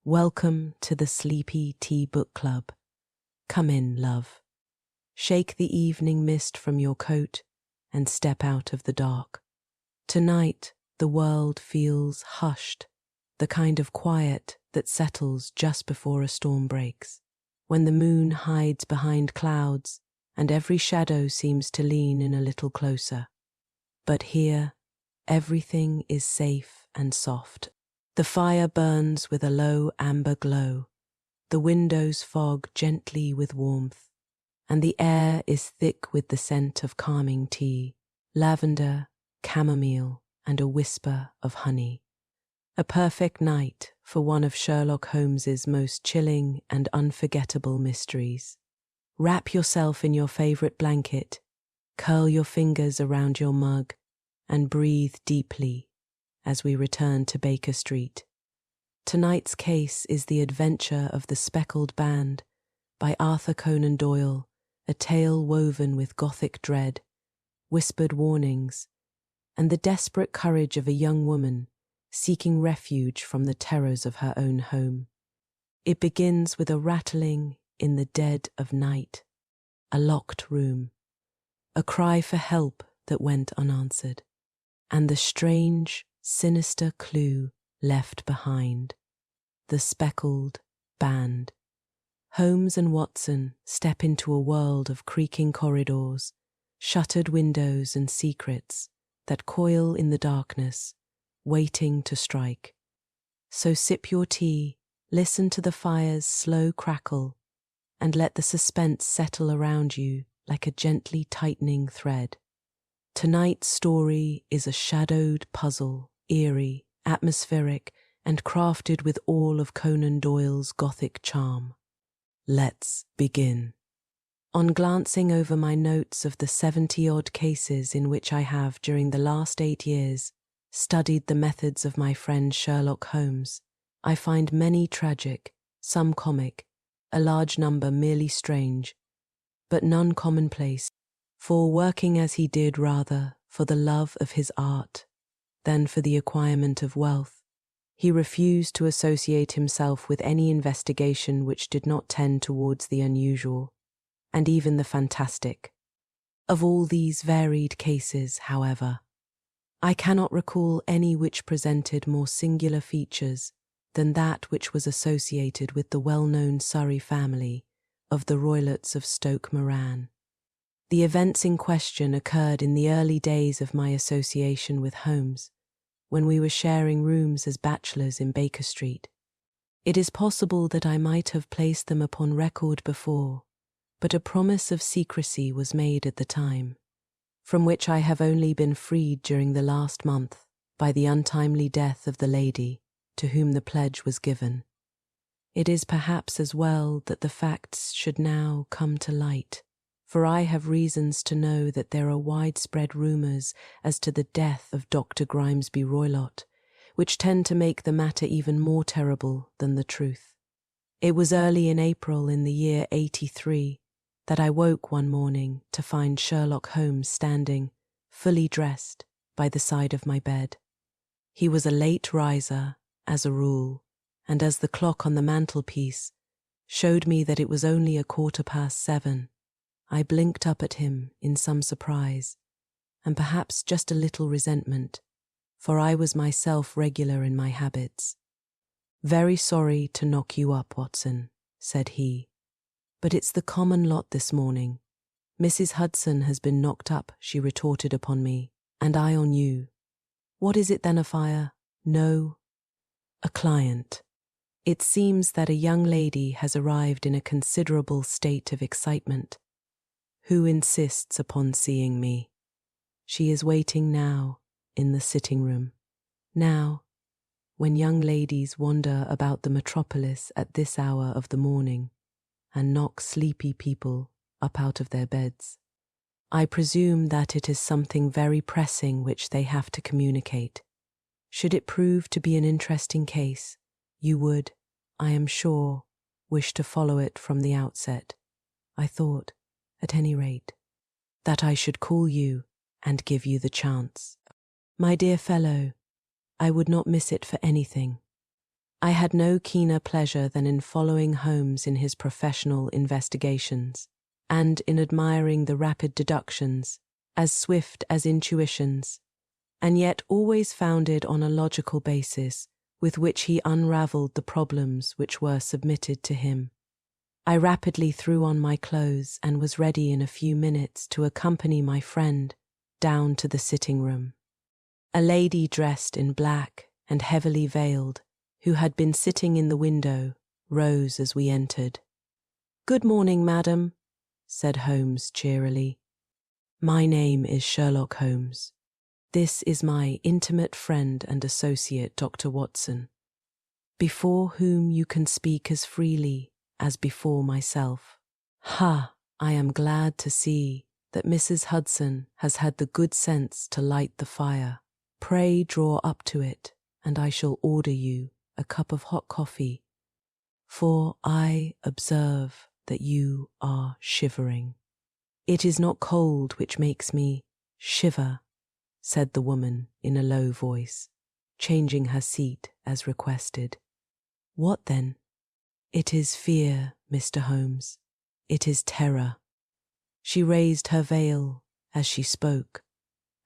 Welcome to the Sleepy Tea Book Club. Come in, love. Shake the evening mist from your coat and step out of the dark. Tonight, the world feels hushed, the kind of quiet that settles just before a storm breaks, when the moon hides behind clouds and every shadow seems to lean in a little closer. But here, everything is safe and soft. The fire burns with a low amber glow, the windows fog gently with warmth, and the air is thick with the scent of calming tea, lavender, chamomile, and a whisper of honey. A perfect night for one of Sherlock Holmes's most chilling and unforgettable mysteries. Wrap yourself in your favorite blanket, curl your fingers around your mug, and breathe deeply as we return to Baker Street. Tonight's case is The Adventure of the Speckled Band by Arthur Conan Doyle, a tale woven with gothic dread, whispered warnings, and the desperate courage of a young woman seeking refuge from the terrors of her own home. It begins with a rattling in the dead of night, a locked room, a cry for help that went unanswered, and the strange, sinister clue left behind, the speckled band. Holmes and Watson step into a world of creaking corridors, shuttered windows and secrets that coil in the darkness, waiting to strike. So sip your tea, listen to the fire's slow crackle, and let the suspense settle around you like a gently tightening thread. Tonight's story is a shadowed puzzle, eerie, atmospheric, and crafted with all of Conan Doyle's gothic charm. Let's begin. On glancing over my notes of the 70-odd cases in which I have, during the last 8 years, studied the methods of my friend Sherlock Holmes, I find many tragic, some comic, a large number merely strange, but none commonplace, for working as he did rather for the love of his art than for the acquirement of wealth, he refused to associate himself with any investigation which did not tend towards the unusual, and even the fantastic. Of all these varied cases, however, I cannot recall any which presented more singular features than that which was associated with the well-known Surrey family of the Roylotts of Stoke Moran. The events in question occurred in the early days of my association with Holmes, when we were sharing rooms as bachelors in Baker Street. It is possible that I might have placed them upon record before, but a promise of secrecy was made at the time, from which I have only been freed during the last month by the untimely death of the lady to whom the pledge was given. It is perhaps as well that the facts should now come to light, for I have reasons to know that there are widespread rumours as to the death of Dr. Grimesby Roylott, which tend to make the matter even more terrible than the truth. It was early in April in the year 83 that I woke one morning to find Sherlock Holmes standing, fully dressed, by the side of my bed. He was a late riser, as a rule, and as the clock on the mantelpiece showed me that it was only 7:15, I blinked up at him in some surprise, and perhaps just a little resentment, for I was myself regular in my habits. "Very sorry to knock you up, Watson," said he, "but it's the common lot this morning. Mrs. Hudson has been knocked up," she retorted upon me, "and I on you. What is it then, a fire? No, a client. It seems that a young lady has arrived in a considerable state of excitement, who insists upon seeing me. She is waiting now in the sitting room. Now, when young ladies wander about the metropolis at this hour of the morning and knock sleepy people up out of their beds, I presume that it is something very pressing which they have to communicate. Should it prove to be an interesting case, you would, I am sure, wish to follow it from the outset. I thought, at any rate, that I should call you and give you the chance. My dear fellow, I would not miss it for anything. I had no keener pleasure than in following Holmes in his professional investigations, and in admiring the rapid deductions, as swift as intuitions, and yet always founded on a logical basis, with which he unravelled the problems which were submitted to him. I rapidly threw on my clothes and was ready in a few minutes to accompany my friend down to the sitting-room. A lady dressed in black and heavily veiled, who had been sitting in the window, rose as we entered. "Good morning, madam," said Holmes cheerily. "My name is Sherlock Holmes. This is my intimate friend and associate, Dr. Watson, before whom you can speak as freely as before myself. Ha! I am glad to see that Mrs. Hudson has had the good sense to light the fire. Pray draw up to it, and I shall order you a cup of hot coffee, for I observe that you are shivering." "It is not cold which makes me shiver," said the woman in a low voice, changing her seat as requested. "What then?" "It is fear, Mr. Holmes. It is terror." She raised her veil as she spoke,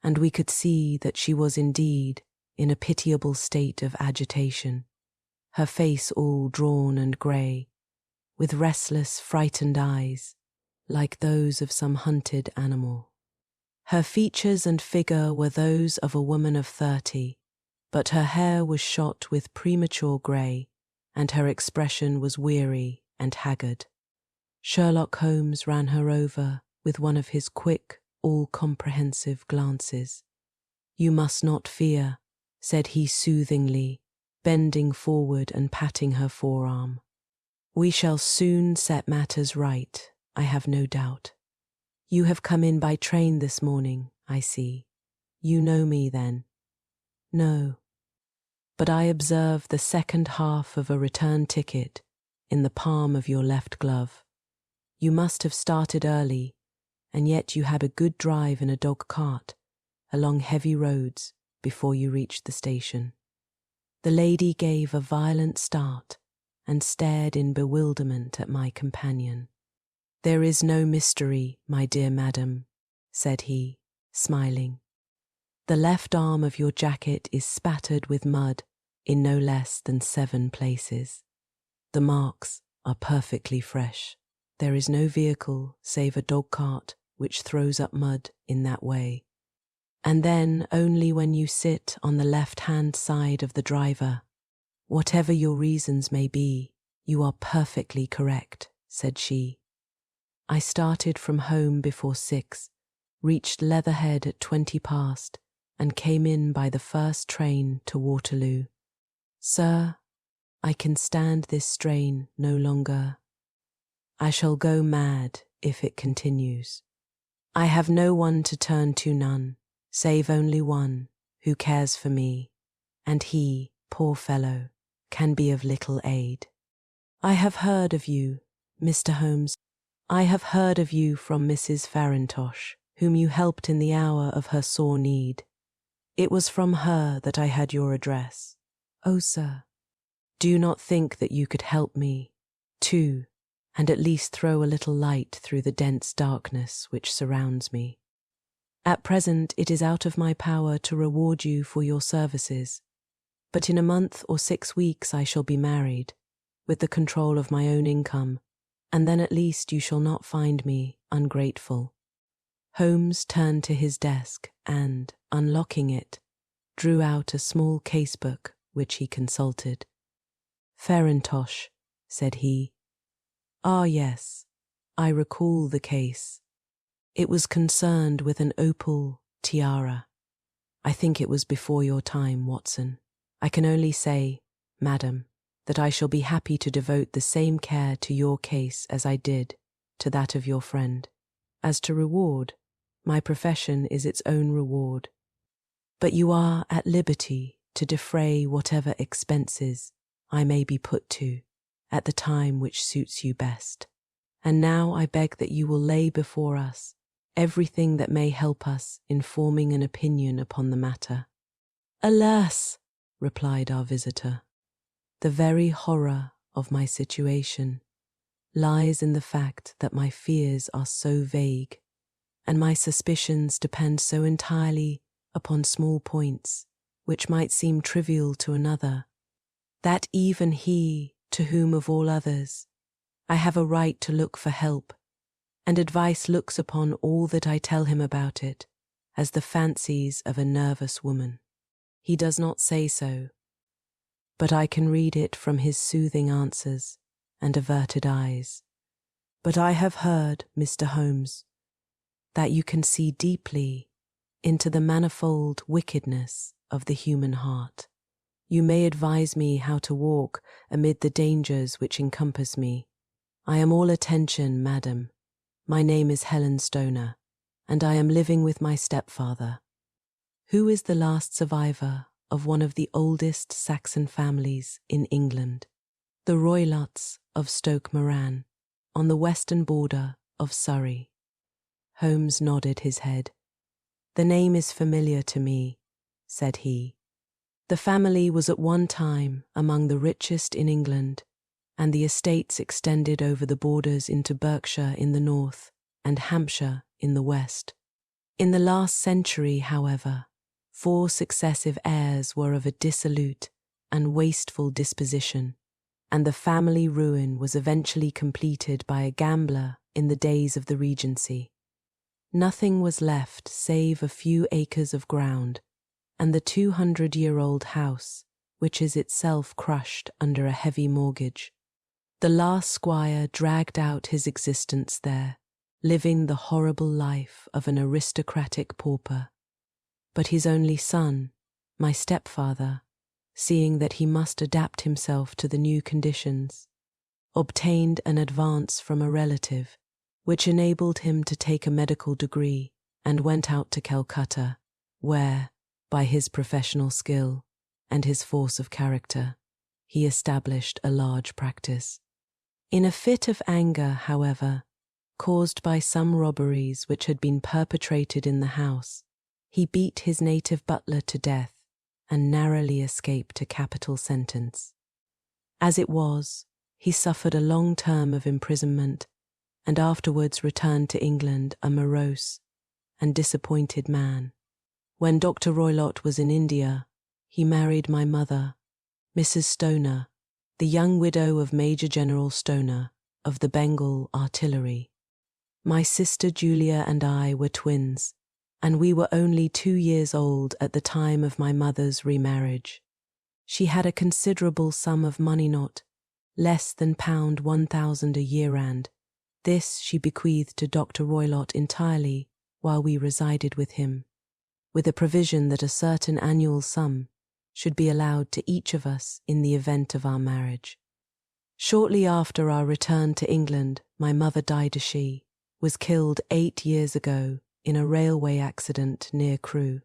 and we could see that she was indeed in a pitiable state of agitation, her face all drawn and grey, with restless, frightened eyes, like those of some hunted animal. Her features and figure were those of a woman of 30, but her hair was shot with premature grey, and her expression was weary and haggard. Sherlock Holmes ran her over with one of his quick, all-comprehensive glances. "You must not fear," said he soothingly, bending forward and patting her forearm. "We shall soon set matters right, I have no doubt. You have come in by train this morning, I see. You know me, then?" "No, but I observe the second half of a return ticket in the palm of your left glove. You must have started early, and yet you had a good drive in a dog-cart along heavy roads before you reached the station." The lady gave a violent start and stared in bewilderment at my companion. "There is no mystery, my dear madam," said he, smiling. "The left arm of your jacket is spattered with mud in no less than 7 places. The marks are perfectly fresh. There is no vehicle save a dog-cart which throws up mud in that way. And then only when you sit on the left-hand side of the driver. Whatever your reasons may be, you are perfectly correct," said she. "I started from home before 6, reached Leatherhead at 20 past, and came in by the first train to Waterloo. Sir, I can stand this strain no longer. I shall go mad if it continues. I have no one to turn to, none, save only one who cares for me, and he, poor fellow, can be of little aid. I have heard of you, Mr. Holmes. I have heard of you from Mrs. Farintosh, whom you helped in the hour of her sore need. It was from her that I had your address. Oh, sir, do you not think that you could help me, too, and at least throw a little light through the dense darkness which surrounds me? At present it is out of my power to reward you for your services, but in a month or 6 weeks I shall be married, with the control of my own income, and then at least you shall not find me ungrateful." Holmes turned to his desk and, unlocking it, drew out a small casebook which he consulted. "Farintosh," said he. "Ah, yes, I recall the case. It was concerned with an opal tiara. I think it was before your time, Watson. I can only say, madam, that I shall be happy to devote the same care to your case as I did to that of your friend. As to reward, my profession is its own reward. But you are at liberty to defray whatever expenses I may be put to at the time which suits you best. And now I beg that you will lay before us everything that may help us in forming an opinion upon the matter." "Alas," replied our visitor, The very horror of my situation lies in the fact that my fears are so vague, and my suspicions depend so entirely upon small points which might seem trivial to another, that even he, to whom of all others I have a right to look for help and advice, looks upon all that I tell him about it as the fancies of a nervous woman. He does not say so, but I can read it from his soothing answers and averted eyes. But I have heard, Mr. Holmes, that you can see deeply into the manifold wickedness of the human heart. You may advise me how to walk amid the dangers which encompass me. I am all attention, madam. My name is Helen Stoner, and I am living with my stepfather, who is the last survivor of one of the oldest Saxon families in England, the Roylotts of Stoke Moran, on the western border of Surrey. Holmes nodded his head. "The name is familiar to me," said he. "The family was at one time among the richest in England, and the estates extended over the borders into Berkshire in the north and Hampshire in the west. In the last century, however, 4 successive heirs were of a dissolute and wasteful disposition, and the family ruin was eventually completed by a gambler in the days of the Regency. Nothing was left save a few acres of ground and the 200-year-old house, which is itself crushed under a heavy mortgage. The last squire dragged out his existence there, living the horrible life of an aristocratic pauper. But his only son, my stepfather, seeing that he must adapt himself to the new conditions, obtained an advance from a relative, which enabled him to take a medical degree, and went out to Calcutta, where, by his professional skill and his force of character, he established a large practice. In a fit of anger, however, caused by some robberies which had been perpetrated in the house, he beat his native butler to death and narrowly escaped a capital sentence. As it was, he suffered a long term of imprisonment and afterwards returned to England a morose and disappointed man. When Dr. Roylott was in India, he married my mother, Mrs. Stoner, the young widow of Major General Stoner of the Bengal Artillery. My sister Julia and I were twins, and we were only 2 years old at the time of my mother's remarriage. She had a considerable sum of money, not less than £1,000 a year, and this she bequeathed to Dr. Roylott entirely while we resided with him, with a provision that a certain annual sum should be allowed to each of us in the event of our marriage. Shortly after our return to England, my mother died as she was killed 8 years ago in a railway accident near Crewe.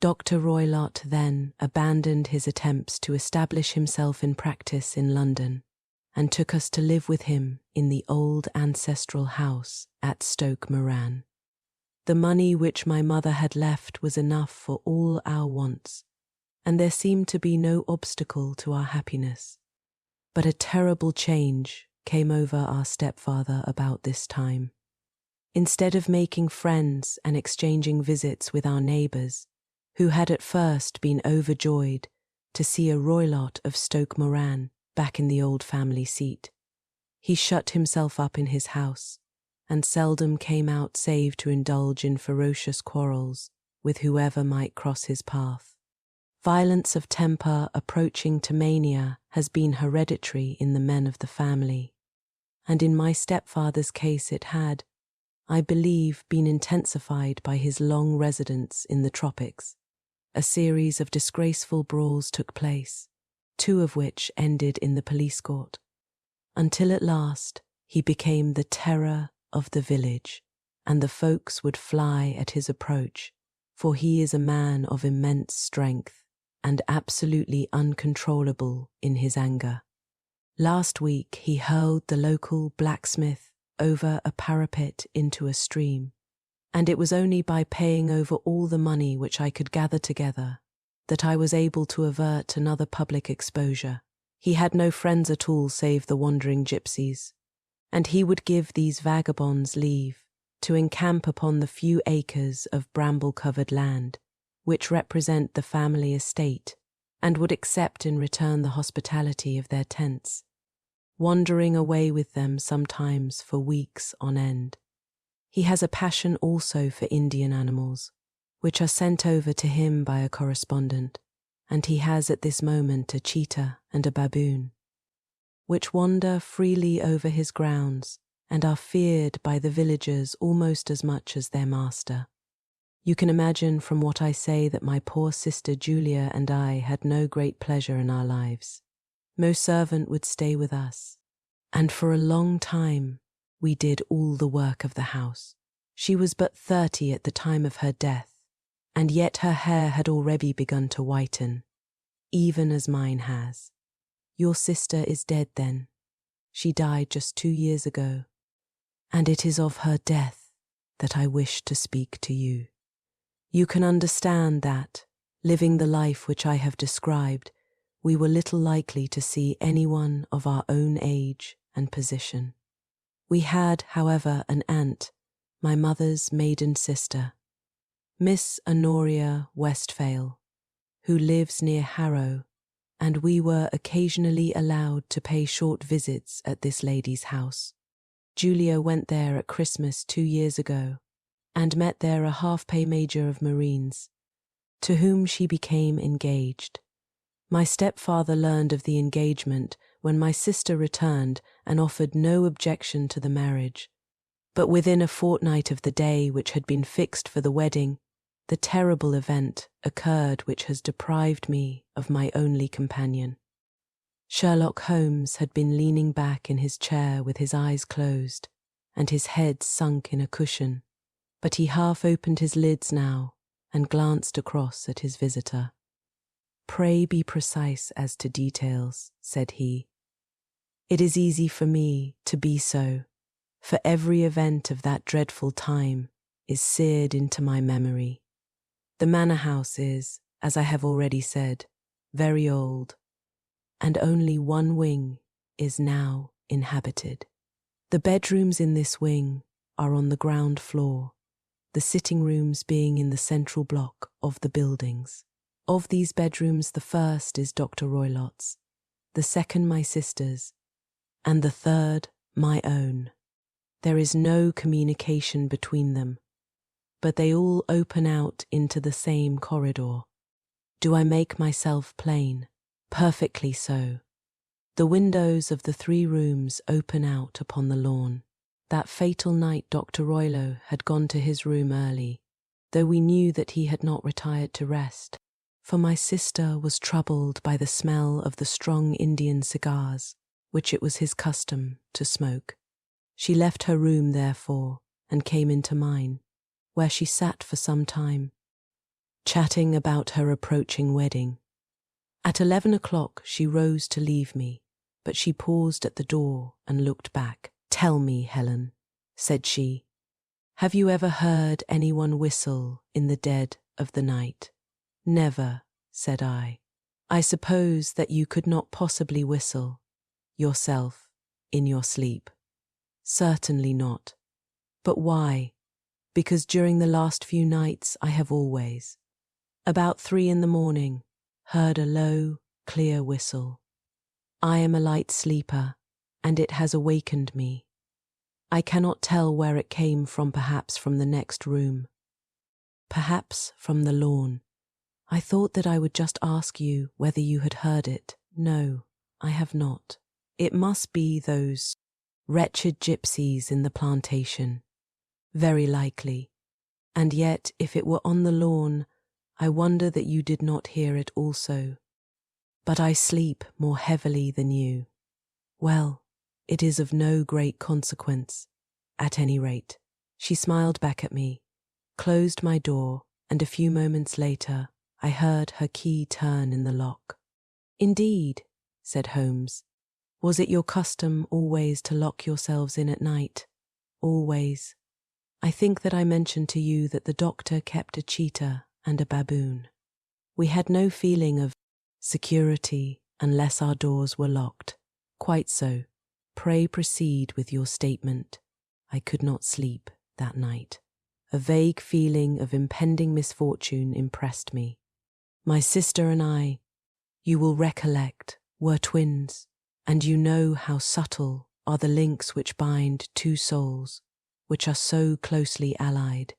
Dr. Roylott then abandoned his attempts to establish himself in practice in London and took us to live with him in the old ancestral house at Stoke Moran. The money which my mother had left was enough for all our wants, and there seemed to be no obstacle to our happiness. But a terrible change came over our stepfather about this time. Instead of making friends and exchanging visits with our neighbours, who had at first been overjoyed to see a Roylott of Stoke Moran back in the old family seat, he shut himself up in his house and seldom came out save to indulge in ferocious quarrels with whoever might cross his path. Violence of temper approaching to mania has been hereditary in the men of the family, and in my stepfather's case it had, I believe, been intensified by his long residence in the tropics. A series of disgraceful brawls took place, 2 of which ended in the police court, until at last he became the terror of the village, and the folks would fly at his approach, for he is a man of immense strength and absolutely uncontrollable in his anger. Last week he hurled the local blacksmith over a parapet into a stream, and it was only by paying over all the money which I could gather together that I was able to avert another public exposure. He had no friends at all save the wandering gypsies, and he would give these vagabonds leave to encamp upon the few acres of bramble-covered land which represent the family estate, and would accept in return the hospitality of their tents, wandering away with them sometimes for weeks on end. He has a passion also for Indian animals, which are sent over to him by a correspondent, and he has at this moment a cheetah and a baboon, which wander freely over his grounds and are feared by the villagers almost as much as their master. You can imagine from what I say that my poor sister Julia and I had no great pleasure in our lives. No servant would stay with us, and for a long time we did all the work of the house. She was but 30 at the time of her death, and yet her hair had already begun to whiten, even as mine has. Your sister is dead then. She died just 2 years ago, and it is of her death that I wish to speak to you. You can understand that, living the life which I have described, we were little likely to see anyone of our own age and position. We had, however, an aunt, my mother's maiden sister, Miss Honoria Westphale, who lives near Harrow, and we were occasionally allowed to pay short visits at this lady's house. Julia went there at Christmas 2 years ago, and met there a half-pay major of Marines, to whom she became engaged. My stepfather learned of the engagement when my sister returned and offered no objection to the marriage. But within a fortnight of the day which had been fixed for the wedding, the terrible event occurred which has deprived me of my only companion. Sherlock Holmes had been leaning back in his chair with his eyes closed and his head sunk in a cushion, but he half opened his lids now and glanced across at his visitor. "Pray be precise as to details," said he. "It is easy for me to be so, for every event of that dreadful time is seared into my memory. The manor house is, as I have already said, very old, and only one wing is now inhabited. The bedrooms in this wing are on the ground floor, the sitting rooms being in the central block of the buildings. Of these bedrooms, the first is Dr. Roylott's, the second my sister's, and the third my own. There is no communication between them, but they all open out into the same corridor. Do I make myself plain? Perfectly so. The windows of the 3 rooms open out upon the lawn. That fatal night Dr. Roylott had gone to his room early, though we knew that he had not retired to rest, for my sister was troubled by the smell of the strong Indian cigars which it was his custom to smoke. She left her room, therefore, and came into mine, where she sat for some time, chatting about her approaching wedding. At 11 o'clock she rose to leave me, but she paused at the door and looked back. "Tell me, Helen," said she, "have you ever heard anyone whistle in the dead of the night?" "Never," said I. "I suppose that you could not possibly whistle, yourself, in your sleep." "Certainly not." "But why?" "Because during the last few nights I have always, about 3 in the morning, heard a low, clear whistle. I am a light sleeper, and it has awakened me. I cannot tell where it came from, perhaps from the next room, perhaps from the lawn. I thought that I would just ask you whether you had heard it. No, I have not. It must be those wretched gypsies in the plantation. Very likely. And yet, if it were on the lawn, I wonder that you did not hear it also. But I sleep more heavily than you. Well, it is of no great consequence, at any rate." She smiled back at me, closed my door, and a few moments later I heard her key turn in the lock. "Indeed," said Holmes. "Was it your custom always to lock yourselves in at night?" "Always. I think that I mentioned to you that the doctor kept a cheetah and a baboon. We had no feeling of security unless our doors were locked. Quite so. Pray proceed with your statement. I could not sleep that night. A vague feeling of impending misfortune impressed me. My sister and I, you will recollect, were twins, and you know how subtle are the links which bind two souls, which are so closely allied.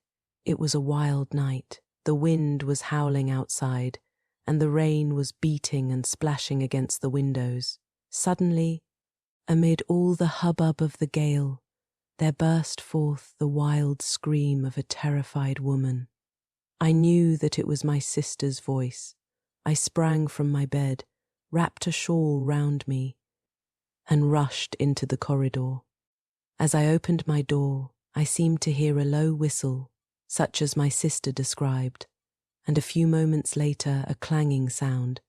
It was a wild night. The wind was howling outside, and the rain was beating and splashing against the windows. Suddenly, amid all the hubbub of the gale, there burst forth the wild scream of a terrified woman. I knew that it was my sister's voice. I sprang from my bed, wrapped a shawl round me, and rushed into the corridor. As I opened my door, I seemed to hear a low whistle, such as my sister described, and a few moments later a clanging sound,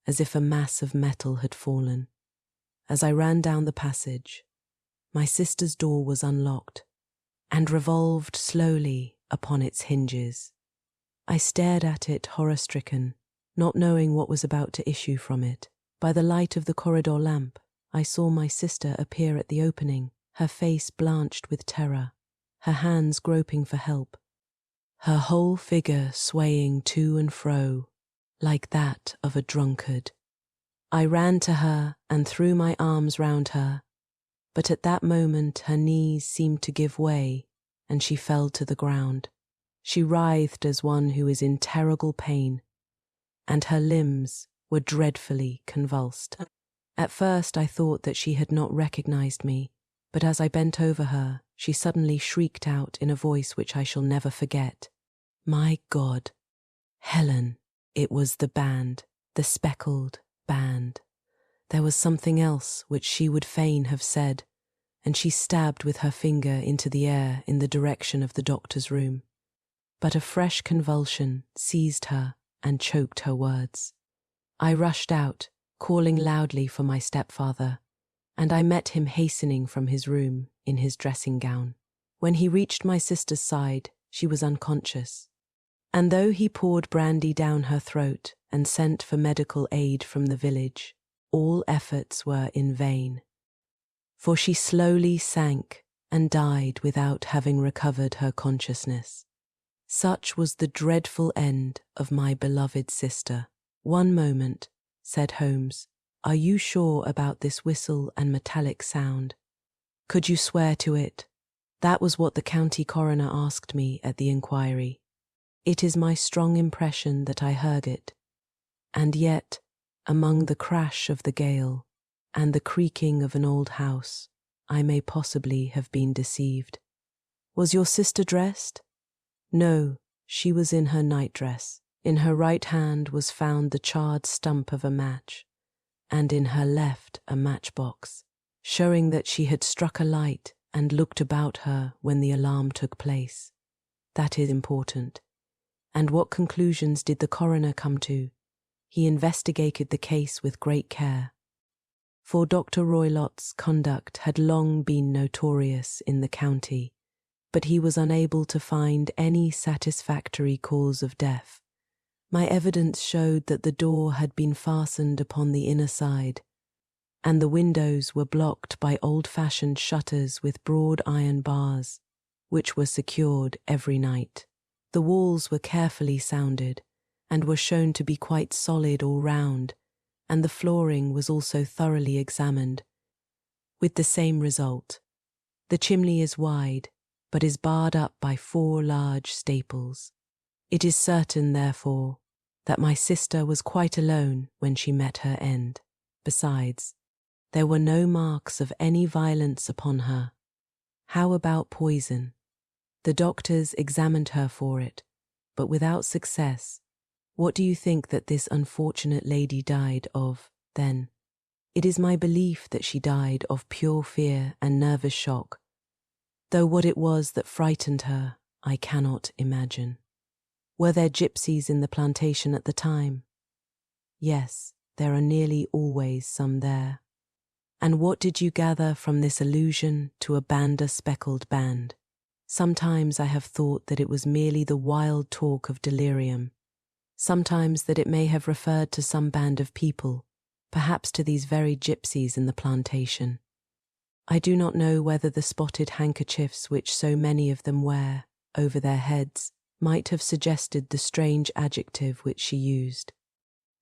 as if a mass of metal had fallen. As I ran down the passage, my sister's door was unlocked and revolved slowly upon its hinges. I stared at it horror-stricken, not knowing what was about to issue from it. By the light of the corridor lamp, I saw my sister appear at the opening, her face blanched with terror, her hands groping for help, her whole figure swaying to and fro like that of a drunkard. I ran to her and threw my arms round her, but at that moment her knees seemed to give way and she fell to the ground. She writhed as one who is in terrible pain, and her limbs were dreadfully convulsed. At first I thought that she had not recognized me, but as I bent over her, she suddenly shrieked out in a voice which I shall never forget. My God, Helen, it was the band, the Speckled band. There was something else which she would fain have said, and she stabbed with her finger into the air in the direction of the doctor's room. But a fresh convulsion seized her and choked her words. I rushed out, calling loudly for my stepfather, and I met him hastening from his room in his dressing gown. When he reached my sister's side, she was unconscious, and though he poured brandy down her throat and sent for medical aid from the village, all efforts were in vain, for she slowly sank and died without having recovered her consciousness. Such was the dreadful end of my beloved sister. One moment, said Holmes. Are you sure about this whistle and metallic sound? Could you swear to it? That was what the county coroner asked me at the inquiry. It is my strong impression that I heard it. And yet, among the crash of the gale and the creaking of an old house, I may possibly have been deceived. Was your sister dressed? No, she was in her nightdress. In her right hand was found the charred stump of a match, and in her left a matchbox, showing that she had struck a light and looked about her when the alarm took place. That is important. And what conclusions did the coroner come to? He investigated the case with great care, for Dr. Roylott's conduct had long been notorious in the county, but he was unable to find any satisfactory cause of death. My evidence showed that the door had been fastened upon the inner side, and the windows were blocked by old-fashioned shutters with broad iron bars, which were secured every night. The walls were carefully sounded, and were shown to be quite solid all round, and the flooring was also thoroughly examined, with the same result. The chimney is wide, but is barred up by 4 large staples. It is certain, therefore, that my sister was quite alone when she met her end. Besides, there were no marks of any violence upon her. How about poison? The doctors examined her for it, but without success. What do you think that this unfortunate lady died of, then? It is my belief that she died of pure fear and nervous shock, though what it was that frightened her, I cannot imagine. Were there gypsies in the plantation at the time? Yes, there are nearly always some there. And what did you gather from this allusion to a speckled band? Sometimes I have thought that it was merely the wild talk of delirium, sometimes that it may have referred to some band of people, perhaps to these very gypsies in the plantation. I do not know whether the spotted handkerchiefs which so many of them wear over their heads might have suggested the strange adjective which she used.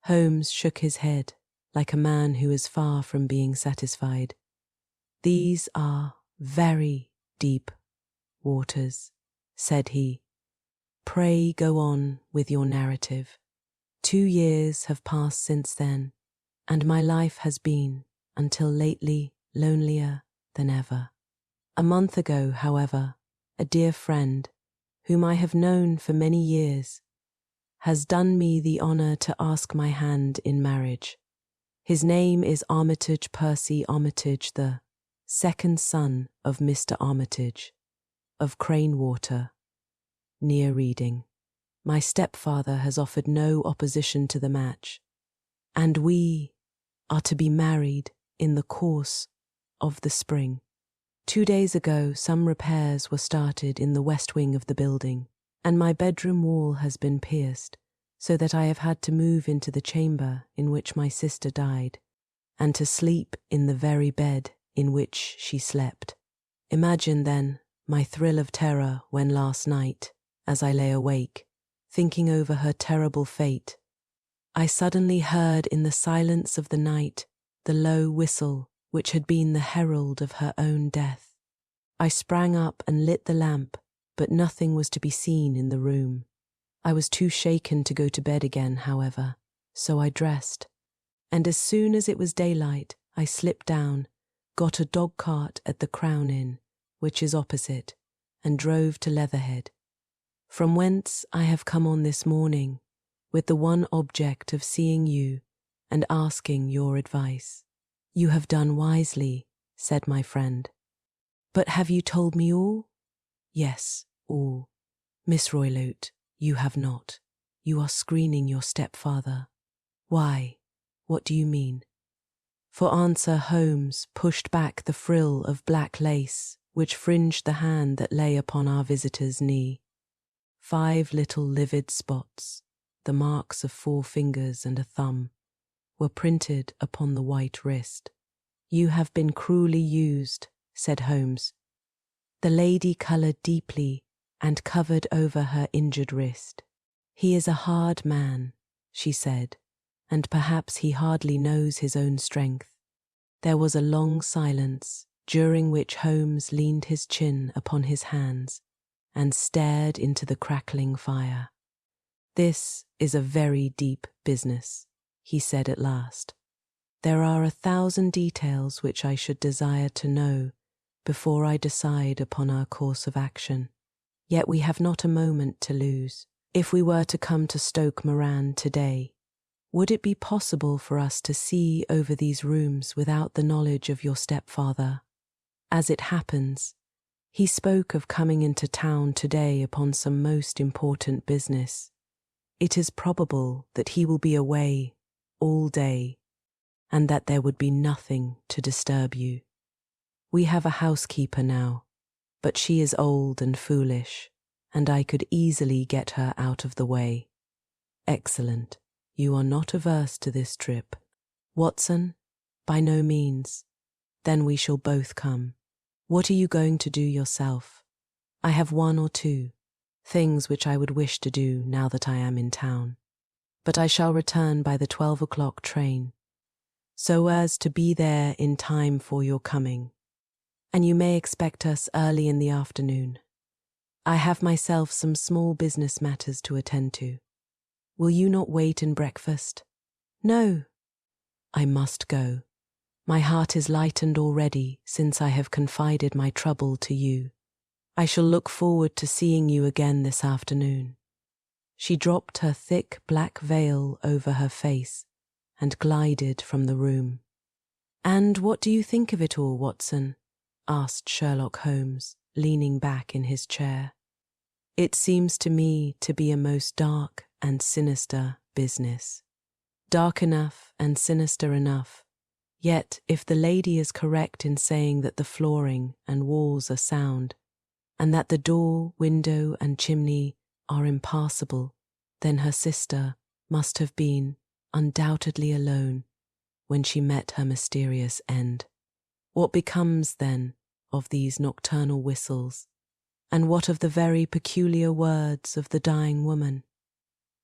Holmes shook his head, like a man who is far from being satisfied. "These are very deep waters," said he. "Pray go on with your narrative. 2 years have passed since then, and my life has been, until lately, lonelier than ever. A month ago, however, a dear friend, whom I have known for many years, has done me the honour to ask my hand in marriage. His name is Armitage Percy Armitage, the second son of Mr. Armitage, of Cranewater, near Reading. My stepfather has offered no opposition to the match, and we are to be married in the course of the spring. 2 days ago, some repairs were started in the west wing of the building, and my bedroom wall has been pierced, so that I have had to move into the chamber in which my sister died, and to sleep in the very bed in which she slept. Imagine, then, my thrill of terror when last night, as I lay awake, thinking over her terrible fate, I suddenly heard in the silence of the night the low whistle which had been the herald of her own death. I sprang up and lit the lamp, but nothing was to be seen in the room. I was too shaken to go to bed again, however, so I dressed, and as soon as it was daylight, I slipped down, got a dog-cart at the Crown Inn, which is opposite, and drove to Leatherhead, from whence I have come on this morning, with the one object of seeing you and asking your advice." "You have done wisely," said my friend. "But have you told me all?" "Yes, all." "Miss Roylott, you have not. You are screening your stepfather." "Why? What do you mean?" For answer, Holmes pushed back the frill of black lace which fringed the hand that lay upon our visitor's knee. 5 little livid spots, the marks of 4 fingers and a thumb, were printed upon the white wrist. "You have been cruelly used," said Holmes. The lady coloured deeply and covered over her injured wrist. "He is a hard man," she said, "and perhaps he hardly knows his own strength." There was a long silence, during which Holmes leaned his chin upon his hands and stared into the crackling fire. "This is a very deep business," he said at last. "There are 1,000 details which I should desire to know before I decide upon our course of action. Yet we have not a moment to lose. If we were to come to Stoke Moran today, would it be possible for us to see over these rooms without the knowledge of your stepfather? As it happens, he spoke of coming into town today upon some most important business. It is probable that he will be away all day, and that there would be nothing to disturb you. We have a housekeeper now, but she is old and foolish, and I could easily get her out of the way." "Excellent. You are not averse to this trip." "Watson? By no means. Then we shall both come. What are you going to do yourself?" "I have 1 or 2 things which I would wish to do now that I am in town, but I shall return by the 12 o'clock train, so as to be there in time for your coming, and you may expect us early in the afternoon. I have myself some small business matters to attend to. Will you not wait and breakfast?" "No." "I must go. My heart is lightened already since I have confided my trouble to you. I shall look forward to seeing you again this afternoon." She dropped her thick black veil over her face and glided from the room. "And what do you think of it all, Watson?" asked Sherlock Holmes, leaning back in his chair. "It seems to me to be a most dark and sinister business. Dark enough and sinister enough. Yet, if the lady is correct in saying that the flooring and walls are sound, and that the door, window, and chimney are impassable, then her sister must have been undoubtedly alone when she met her mysterious end. What becomes, then, of these nocturnal whistles? And what of the very peculiar words of the dying woman?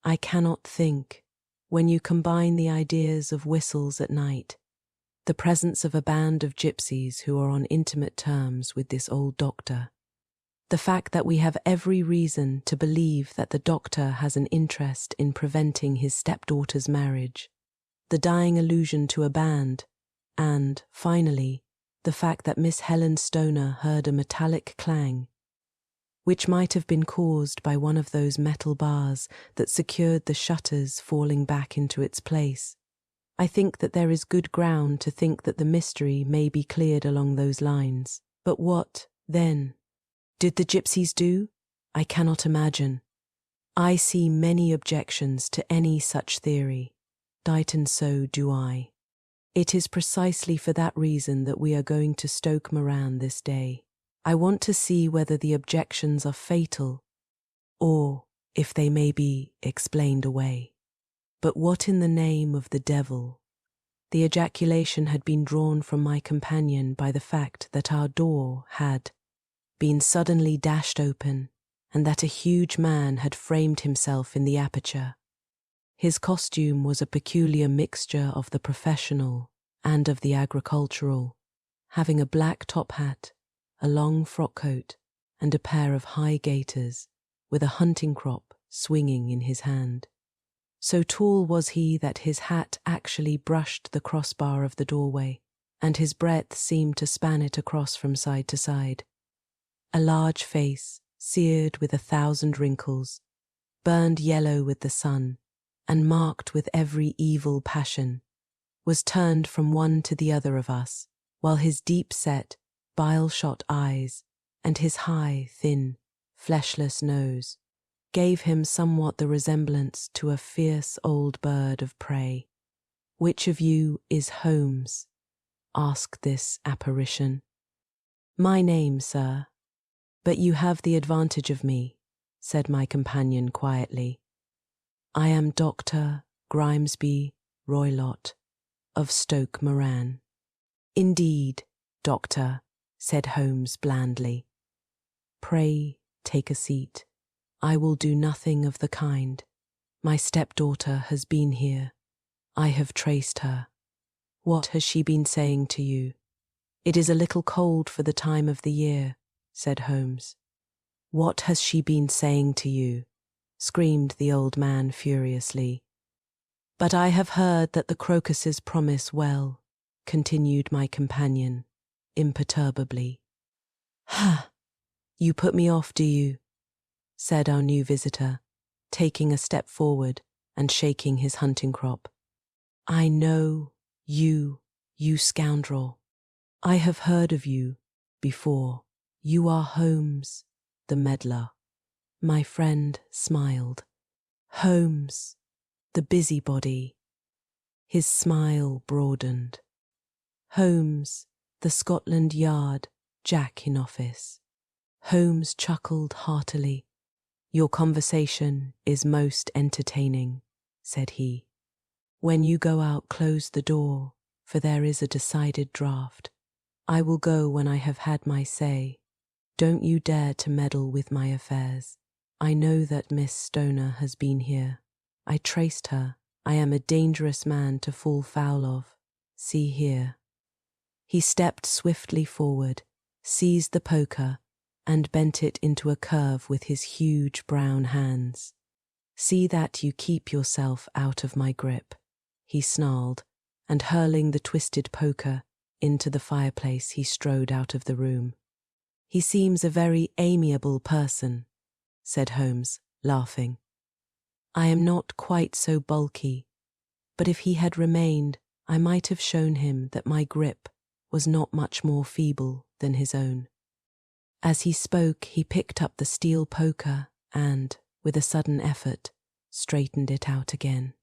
I cannot think, when you combine the ideas of whistles at night, the presence of a band of gypsies who are on intimate terms with this old doctor, the fact that we have every reason to believe that the doctor has an interest in preventing his stepdaughter's marriage, the dying allusion to a band, and, finally, the fact that Miss Helen Stoner heard a metallic clang, which might have been caused by one of those metal bars that secured the shutters falling back into its place. I think that there is good ground to think that the mystery may be cleared along those lines. But what, then, did the gypsies do? I cannot imagine. I see many objections to any such theory. And so do I. It is precisely for that reason that we are going to Stoke Moran this day. I want to see whether the objections are fatal, or if they may be explained away. But what in the name of the devil? The ejaculation had been drawn from my companion by the fact that our door had been suddenly dashed open, and that a huge man had framed himself in the aperture. His costume was a peculiar mixture of the professional and of the agricultural, having a black top hat, a long frock coat, and a pair of high gaiters, with a hunting crop swinging in his hand. So tall was he that his hat actually brushed the crossbar of the doorway, and his breadth seemed to span it across from side to side. A large face, seared with 1,000 wrinkles, burned yellow with the sun, and marked with every evil passion, was turned from one to the other of us, while his deep-set, bile-shot eyes and his high, thin, fleshless nose gave him somewhat the resemblance to a fierce old bird of prey. "Which of you is Holmes?" asked this apparition. "My name, sir. But you have the advantage of me," said my companion quietly. "I am Dr. Grimesby Roylott of Stoke Moran." "Indeed, doctor," said Holmes blandly. "Pray take a seat. I will do nothing of the kind. My stepdaughter has been here. I have traced her." "What has she been saying to you?" "It is a little cold for the time of the year," said Holmes. "What has she been saying to you?" screamed the old man furiously. "But I have heard that the crocuses promise well," continued my companion, imperturbably. "Ha! You put me off, do you?" said our new visitor, taking a step forward and shaking his hunting crop. "I know you, you scoundrel. I have heard of you before. You are Holmes, the meddler." My friend smiled. "Holmes, the busybody." His smile broadened. "Holmes, the Scotland Yard Jack in office." Holmes chuckled heartily. "Your conversation is most entertaining," said he. "When you go out, close the door, for there is a decided draught. I will go when I have had my say. Don't you dare to meddle with my affairs. I know that Miss Stoner has been here. I traced her. I am a dangerous man to fall foul of. See here." He stepped swiftly forward, seized the poker, and bent it into a curve with his huge brown hands. "See that you keep yourself out of my grip," he snarled, and hurling the twisted poker into the fireplace, he strode out of the room. "He seems a very amiable person," said Holmes, laughing. "I am not quite so bulky, but if he had remained, I might have shown him that my grip was not much more feeble than his own." As he spoke, he picked up the steel poker and, with a sudden effort, straightened it out again.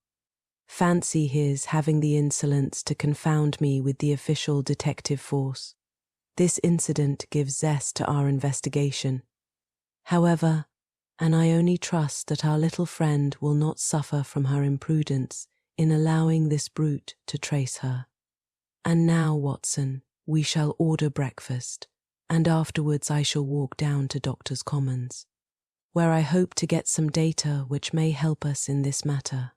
Fancy his having the insolence to confound me with the official detective force. This incident gives zest to our investigation. However, and I only trust that our little friend will not suffer from her imprudence in allowing this brute to trace her. And now, Watson, we shall order breakfast, and afterwards I shall walk down to Doctor's Commons, where I hope to get some data which may help us in this matter.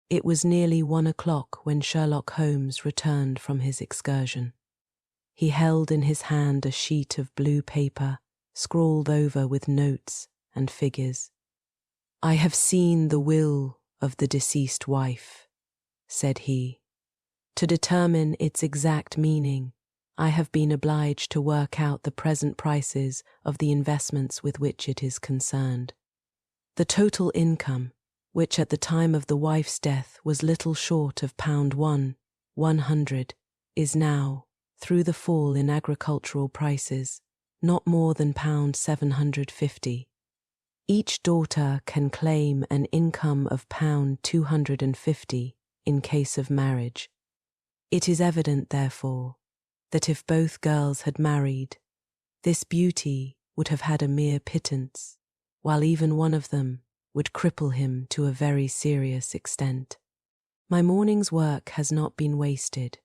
It was nearly 1 o'clock when Sherlock Holmes returned from his excursion. He held in his hand a sheet of blue paper, scrawled over with notes and figures. "I have seen the will of the deceased wife," said he. "To determine its exact meaning, I have been obliged to work out the present prices of the investments with which it is concerned. The total income, which at the time of the wife's death was little short of £100, is now, through the fall in agricultural prices, not more than £750. Each daughter can claim an income of £250 in case of marriage. It is evident, therefore, that if both girls had married, this beauty would have had a mere pittance, while even one of them would cripple him to a very serious extent. My morning's work has not been wasted,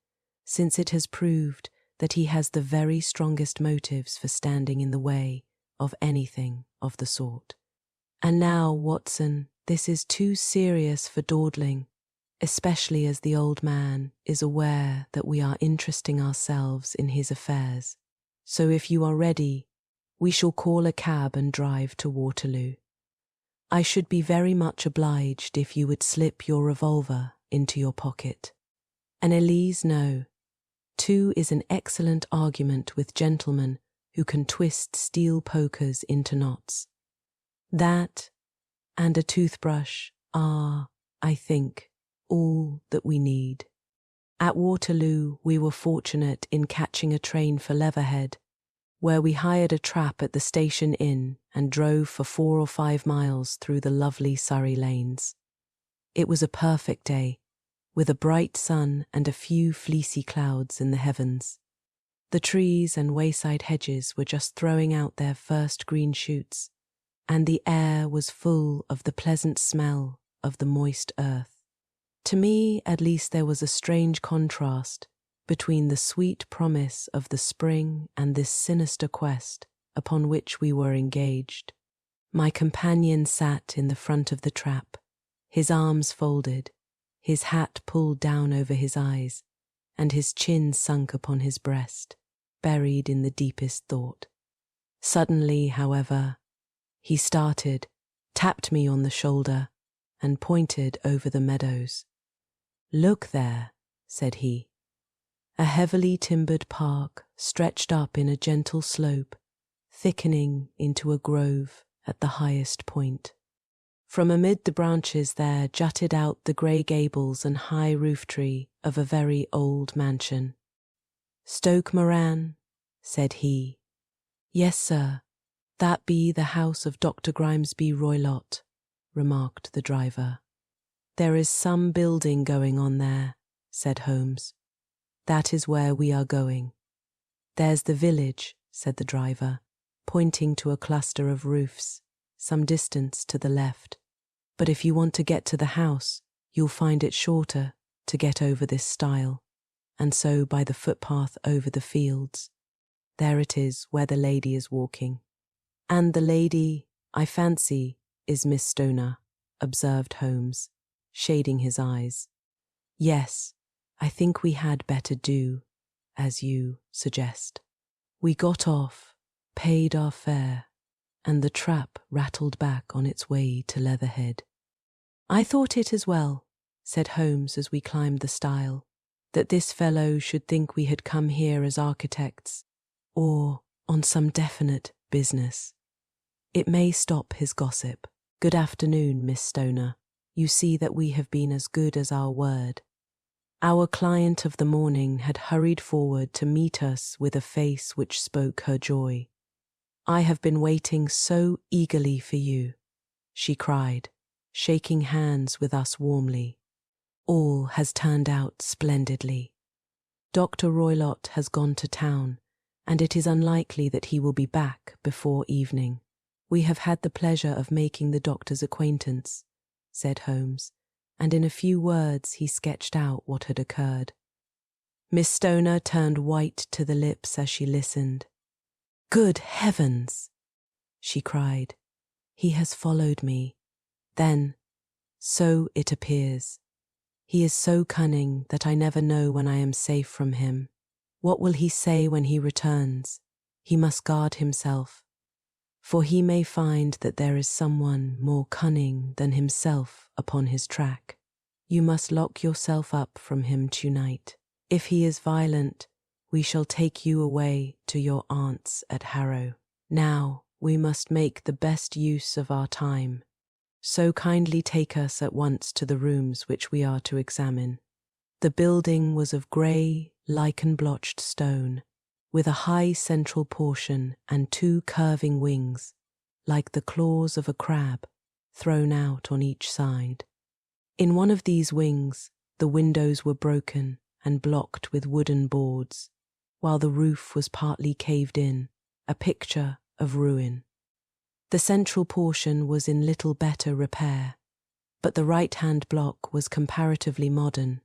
since it has proved that he has the very strongest motives for standing in the way of anything of the sort. And now, Watson, this is too serious for dawdling, especially as the old man is aware that we are interesting ourselves in his affairs. So if you are ready, we shall call a cab and drive to Waterloo. I should be very much obliged if you would slip your revolver into your pocket. And Elise, no. 2 is an excellent argument with gentlemen who can twist steel pokers into knots. That and a toothbrush are, I think, all that we need. At Waterloo, we were fortunate in catching a train for Leatherhead, where we hired a trap at the station inn and drove for 4 or 5 miles through the lovely Surrey lanes. It was a perfect day, with a bright sun and a few fleecy clouds in the heavens. The trees and wayside hedges were just throwing out their first green shoots, and the air was full of the pleasant smell of the moist earth. To me, at least, there was a strange contrast between the sweet promise of the spring and this sinister quest upon which we were engaged. My companion sat in the front of the trap, his arms folded, his hat pulled down over his eyes, and his chin sunk upon his breast, buried in the deepest thought. Suddenly, however, he started, tapped me on the shoulder, and pointed over the meadows. "Look there," said he. A heavily timbered park stretched up in a gentle slope, thickening into a grove at the highest point. From amid the branches there jutted out the grey gables and high roof-tree of a very old mansion. "Stoke Moran," said he. "Yes, sir, that be the house of Dr. Grimesby Roylott," remarked the driver. "There is some building going on there," said Holmes. "That is where we are going." "There's the village," said the driver, pointing to a cluster of roofs, some distance to the left. "But if you want to get to the house, you'll find it shorter to get over this stile, and so by the footpath over the fields. There it is where the lady is walking." "And the lady, I fancy, is Miss Stoner," observed Holmes, shading his eyes. "Yes, I think we had better do as you suggest." We got off, paid our fare, and the trap rattled back on its way to Leatherhead. "I thought it as well," said Holmes as we climbed the stile, "that this fellow should think we had come here as architects, or on some definite business. It may stop his gossip. Good afternoon, Miss Stoner. You see that we have been as good as our word." Our client of the morning had hurried forward to meet us with a face which spoke her joy. "I have been waiting so eagerly for you," she cried, shaking hands with us warmly. "All has turned out splendidly. Dr. Roylott has gone to town, and it is unlikely that he will be back before evening. We have had the pleasure of making the doctor's acquaintance," said Holmes, and in a few words he sketched out what had occurred. Miss Stoner turned white to the lips as she listened. "Good heavens!" she cried. "He has followed me. Then, so it appears. He is so cunning that I never know when I am safe from him. What will he say when he returns? He must guard himself, for he may find that there is someone more cunning than himself upon his track. You must lock yourself up from him tonight. If he is violent, we shall take you away to your aunt's at Harrow. Now we must make the best use of our time. So kindly take us at once to the rooms which we are to examine." The building was of grey, lichen-blotched stone, with a high central portion and 2 curving wings, like the claws of a crab, thrown out on each side. In one of these wings, the windows were broken and blocked with wooden boards, while the roof was partly caved in, a picture of ruin. The central portion was in little better repair, but the right-hand block was comparatively modern,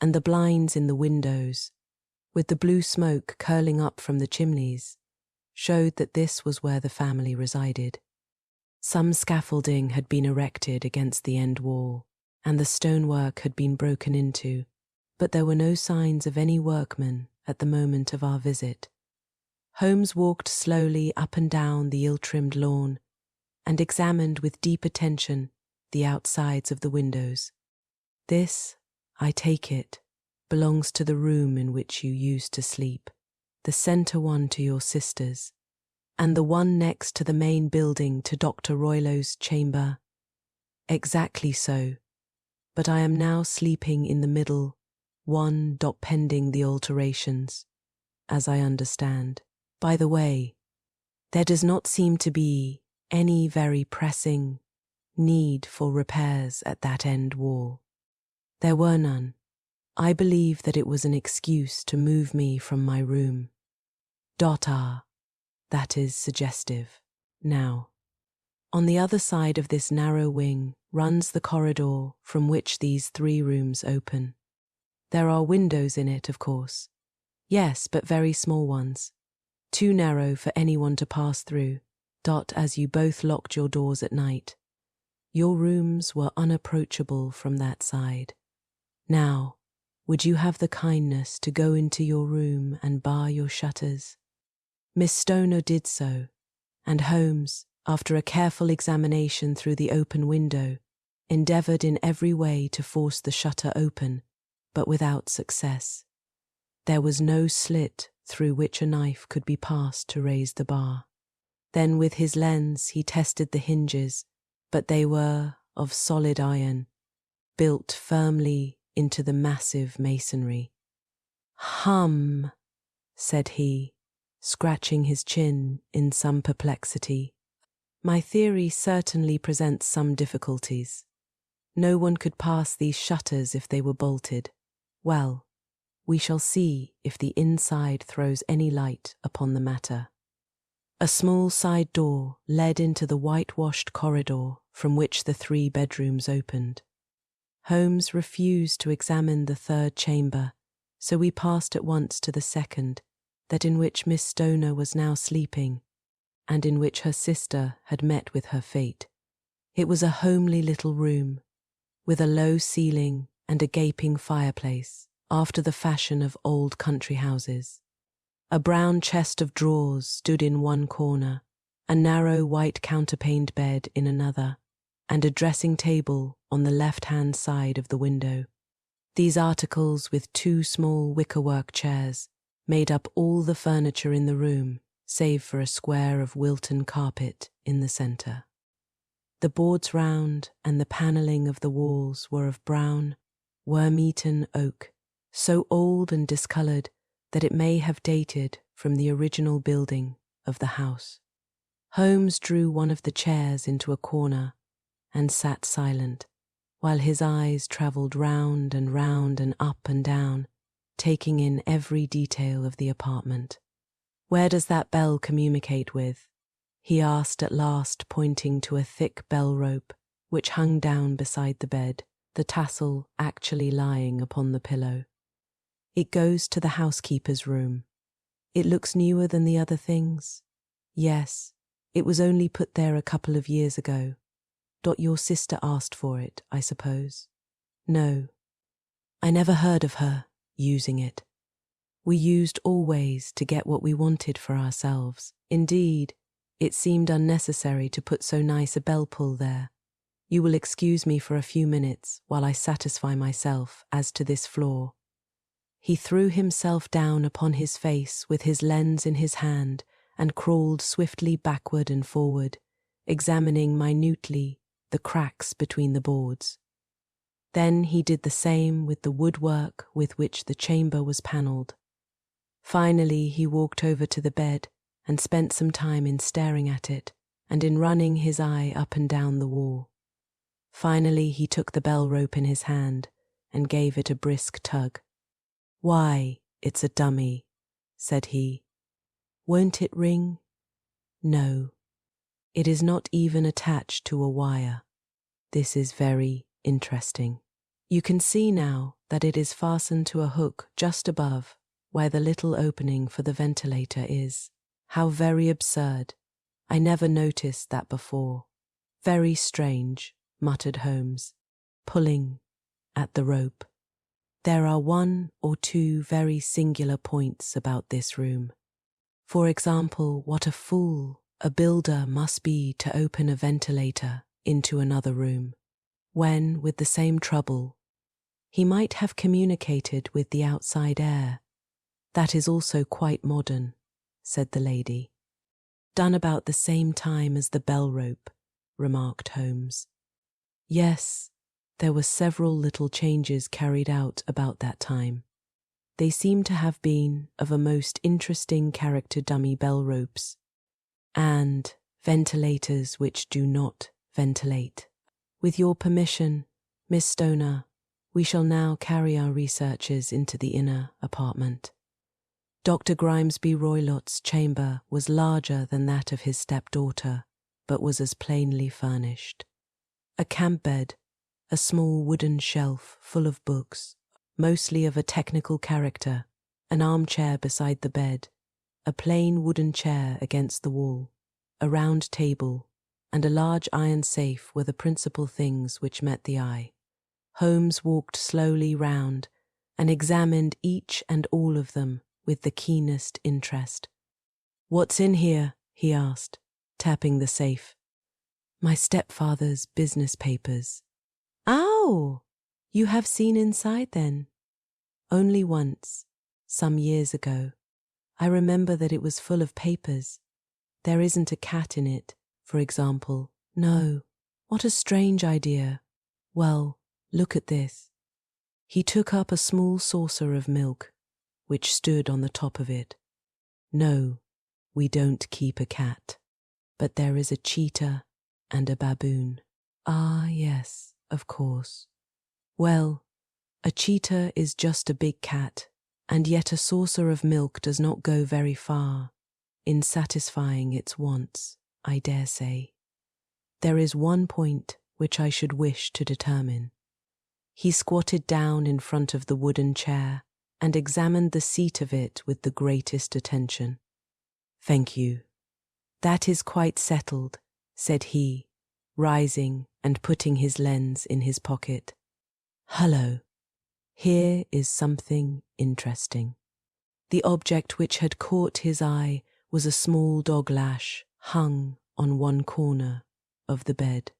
and the blinds in the windows, with the blue smoke curling up from the chimneys, showed that this was where the family resided. Some scaffolding had been erected against the end wall, and the stonework had been broken into, but there were no signs of any workmen at the moment of our visit. Holmes walked slowly up and down the ill-trimmed lawn and examined with deep attention the outsides of the windows. "This, I take it, belongs to the room in which you used to sleep, the centre one to your sisters, and the one next to the main building to Dr. Roylow's chamber." "Exactly so, but I am now sleeping in the middle one. Pending the alterations, as I understand. By the way, there does not seem to be any very pressing need for repairs at that end wall." "There were none. I believe that it was an excuse to move me from my room." That is suggestive. Now, on the other side of this narrow wing runs the corridor from which these 3 rooms open. There are windows in it, of course. Yes, but very small ones, too narrow for anyone to pass through. As you both locked your doors at night, your rooms were unapproachable from that side. Now, would you have the kindness to go into your room and bar your shutters?" Miss Stoner did so, and Holmes, after a careful examination through the open window, endeavoured in every way to force the shutter open, but without success. There was no slit through which a knife could be passed to raise the bar. Then with his lens he tested the hinges, but they were of solid iron, built firmly into the massive masonry. "Hum," said he, scratching his chin in some perplexity. "My theory certainly presents some difficulties. No one could pass these shutters if they were bolted. Well, we shall see if the inside throws any light upon the matter." A small side door led into the whitewashed corridor from which the 3 bedrooms opened. Holmes refused to examine the 3rd chamber, so we passed at once to the 2nd, that in which Miss Stoner was now sleeping, and in which her sister had met with her fate. It was a homely little room, with a low ceiling and a gaping fireplace, after the fashion of old country houses. A brown chest of drawers stood in one corner, a narrow white counterpaned bed in another, and a dressing table on the left-hand side of the window. These articles, with 2 small wickerwork chairs, made up all the furniture in the room, save for a square of Wilton carpet in the centre. The boards round and the panelling of the walls were of brown, worm-eaten oak, so old and discoloured that it may have dated from the original building of the house. Holmes drew one of the chairs into a corner and sat silent, while his eyes travelled round and up and down, taking in every detail of the apartment. "Where does that bell communicate with?" he asked at last, pointing to a thick bell rope which hung down beside the bed, the tassel actually lying upon the pillow. It goes to the housekeeper's room. It looks newer than the other things. Yes, it was only put there a couple of years ago. Your sister asked for it, I suppose. No, I never heard of her using it. We used always to get what we wanted for ourselves. Indeed, it seemed unnecessary to put so nice a bell pull there. You will excuse me for a few minutes while I satisfy myself as to this flaw. He threw himself down upon his face with his lens in his hand and crawled swiftly backward and forward, examining minutely the cracks between the boards. Then he did the same with the woodwork with which the chamber was panelled. Finally, he walked over to the bed and spent some time in staring at it and in running his eye up and down the wall. Finally, he took the bell rope in his hand and gave it a brisk tug. "Why, it's a dummy," said he. "Won't it ring?" "No, it is not even attached to a wire. This is very interesting. You can see now that it is fastened to a hook just above where the little opening for the ventilator is. How very absurd. I never noticed that before." "Very strange," muttered Holmes, pulling at the rope. "There are one or two very singular points about this room. For example, what a fool a builder must be to open a ventilator into another room, when, with the same trouble, he might have communicated with the outside air. That is also quite modern," said the lady. "Done about the same time as the bell rope," remarked Holmes. "Yes, there were several little changes carried out about that time. They seem to have been of a most interesting character, dummy bell ropes and ventilators which do not ventilate. With your permission, Miss Stoner, we shall now carry our researches into the inner apartment." Dr. Grimesby Roylott's chamber was larger than that of his stepdaughter, but was as plainly furnished. A camp bed, a small wooden shelf full of books, mostly of a technical character, an armchair beside the bed, a plain wooden chair against the wall, a round table, and a large iron safe were the principal things which met the eye. Holmes walked slowly round and examined each and all of them with the keenest interest. "What's in here?" he asked, tapping the safe. "My stepfather's business papers." "Oh, you have seen inside then?" "Only once, some years ago. I remember that it was full of papers. There isn't a cat in it, for example." "No, what a strange idea. Well, look at this." He took up a small saucer of milk, which stood on the top of it. "No, we don't keep a cat, but there is a cheetah and a baboon." "Ah, yes, of course. Well, a cheetah is just a big cat, and yet a saucer of milk does not go very far in satisfying its wants, I dare say. There is one point which I should wish to determine." He squatted down in front of the wooden chair and examined the seat of it with the greatest attention. "Thank you. That is quite settled," said he, rising and putting his lens in his pocket. "Hullo, here is something interesting." The object which had caught his eye was a small dog lash hung on one corner of the bed.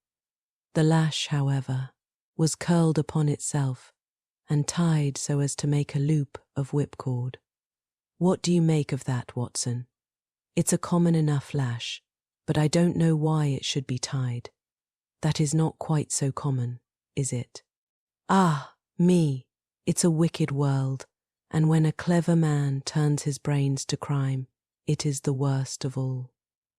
The lash, however, was curled upon itself and tied so as to make a loop of whipcord. "What do you make of that, Watson?" "It's a common enough lash, but I don't know why it should be tied. That is not quite so common, is it?" "Ah, me, it's a wicked world, and when a clever man turns his brains to crime, it is the worst of all.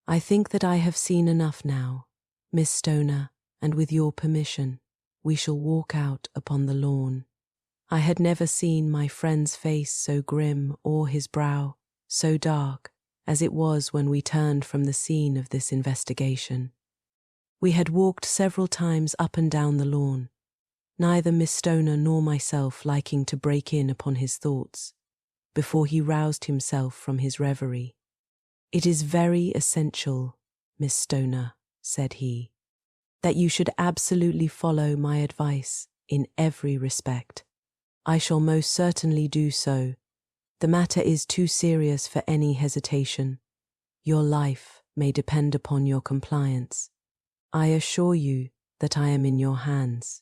I think that I have seen enough now, Miss Stoner, and with your permission, we shall walk out upon the lawn." I had never seen my friend's face so grim or his brow so dark as it was when we turned from the scene of this investigation. We had walked several times up and down the lawn. neither Miss Stoner nor myself liking to break in upon his thoughts before he roused himself from his reverie. "It is very essential, Miss Stoner," said he, "that you should absolutely follow my advice in every respect. I shall most certainly do so. The matter is too serious for any hesitation. Your life may depend upon your compliance. I assure you that I am in your hands.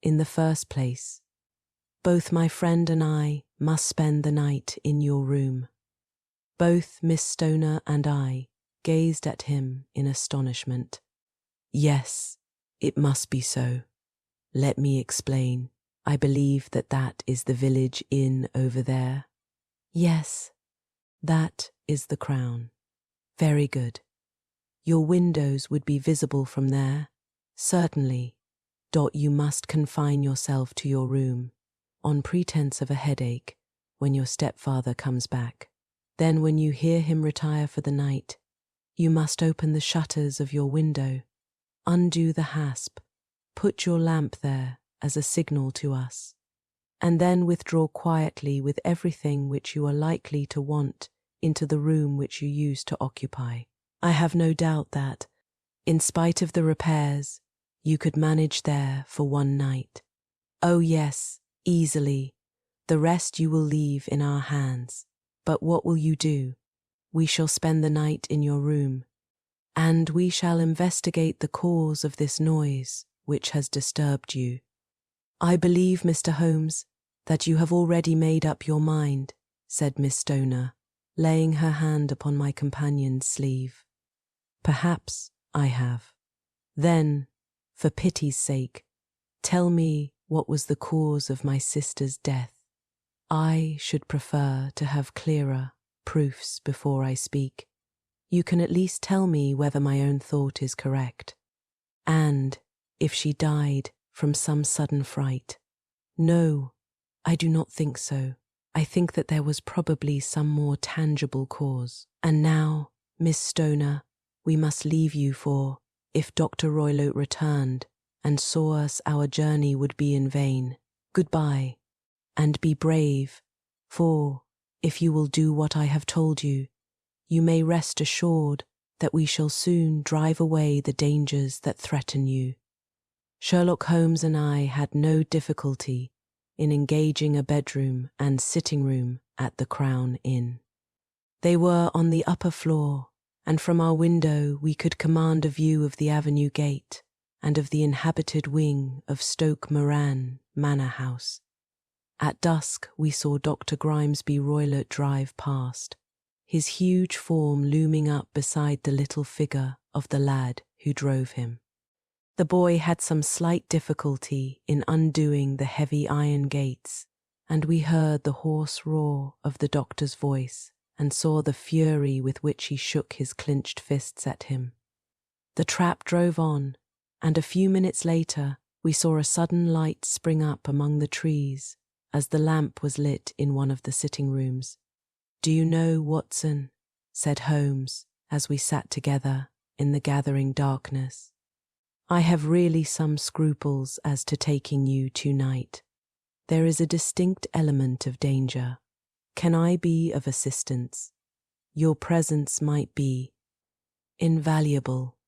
In the first place, both my friend and I must spend the night in your room." Both Miss Stoner and I gazed at him in astonishment. "Yes, it must be so. Let me explain. I believe that is the village inn over there." "Yes, that is the Crown." "Very good. Your windows would be visible from there?" "Certainly. You must confine yourself to your room, on pretense of a headache, when your stepfather comes back. Then when you hear him retire for the night, you must open the shutters of your window, undo the hasp, put your lamp there as a signal to us, and then withdraw quietly with everything which you are likely to want into the room which you used to occupy. I have no doubt that, in spite of the repairs, you could manage there for one night." "Oh yes, easily. The rest you will leave in our hands. But what will you do?" "We shall spend the night in your room, and we shall investigate the cause of this noise which has disturbed you." "I believe, Mr. Holmes, that you have already made up your mind," said Miss Stoner, laying her hand upon my companion's sleeve. "Perhaps I have. Then, for pity's sake, tell me what was the cause of my sister's death. I should prefer to have clearer proofs before I speak. You can at least tell me whether my own thought is correct, and if she died from some sudden fright." "No, I do not think so. I think that there was probably some more tangible cause. And now, Miss Stoner, we must leave you, for if Dr. Roylott returned and saw us, our journey would be in vain. Goodbye, and be brave, for if you will do what I have told you, you may rest assured that we shall soon drive away the dangers that threaten you." Sherlock Holmes and I had no difficulty in engaging a bedroom and sitting room at the Crown Inn. They were on the upper floor, and from our window we could command a view of the avenue gate and of the inhabited wing of Stoke Moran Manor House. At dusk we saw Dr. Grimesby Roylott drive past, his huge form looming up beside the little figure of the lad who drove him. The boy had some slight difficulty in undoing the heavy iron gates, and we heard the hoarse roar of the doctor's voice and saw the fury with which he shook his clenched fists at him. The trap drove on, and a few minutes later we saw a sudden light spring up among the trees as the lamp was lit in one of the sitting rooms. "Do you know, Watson," said Holmes, as we sat together in the gathering darkness, "I have really some scruples as to taking you tonight. There is a distinct element of danger. Can I be of assistance? Your presence might be invaluable.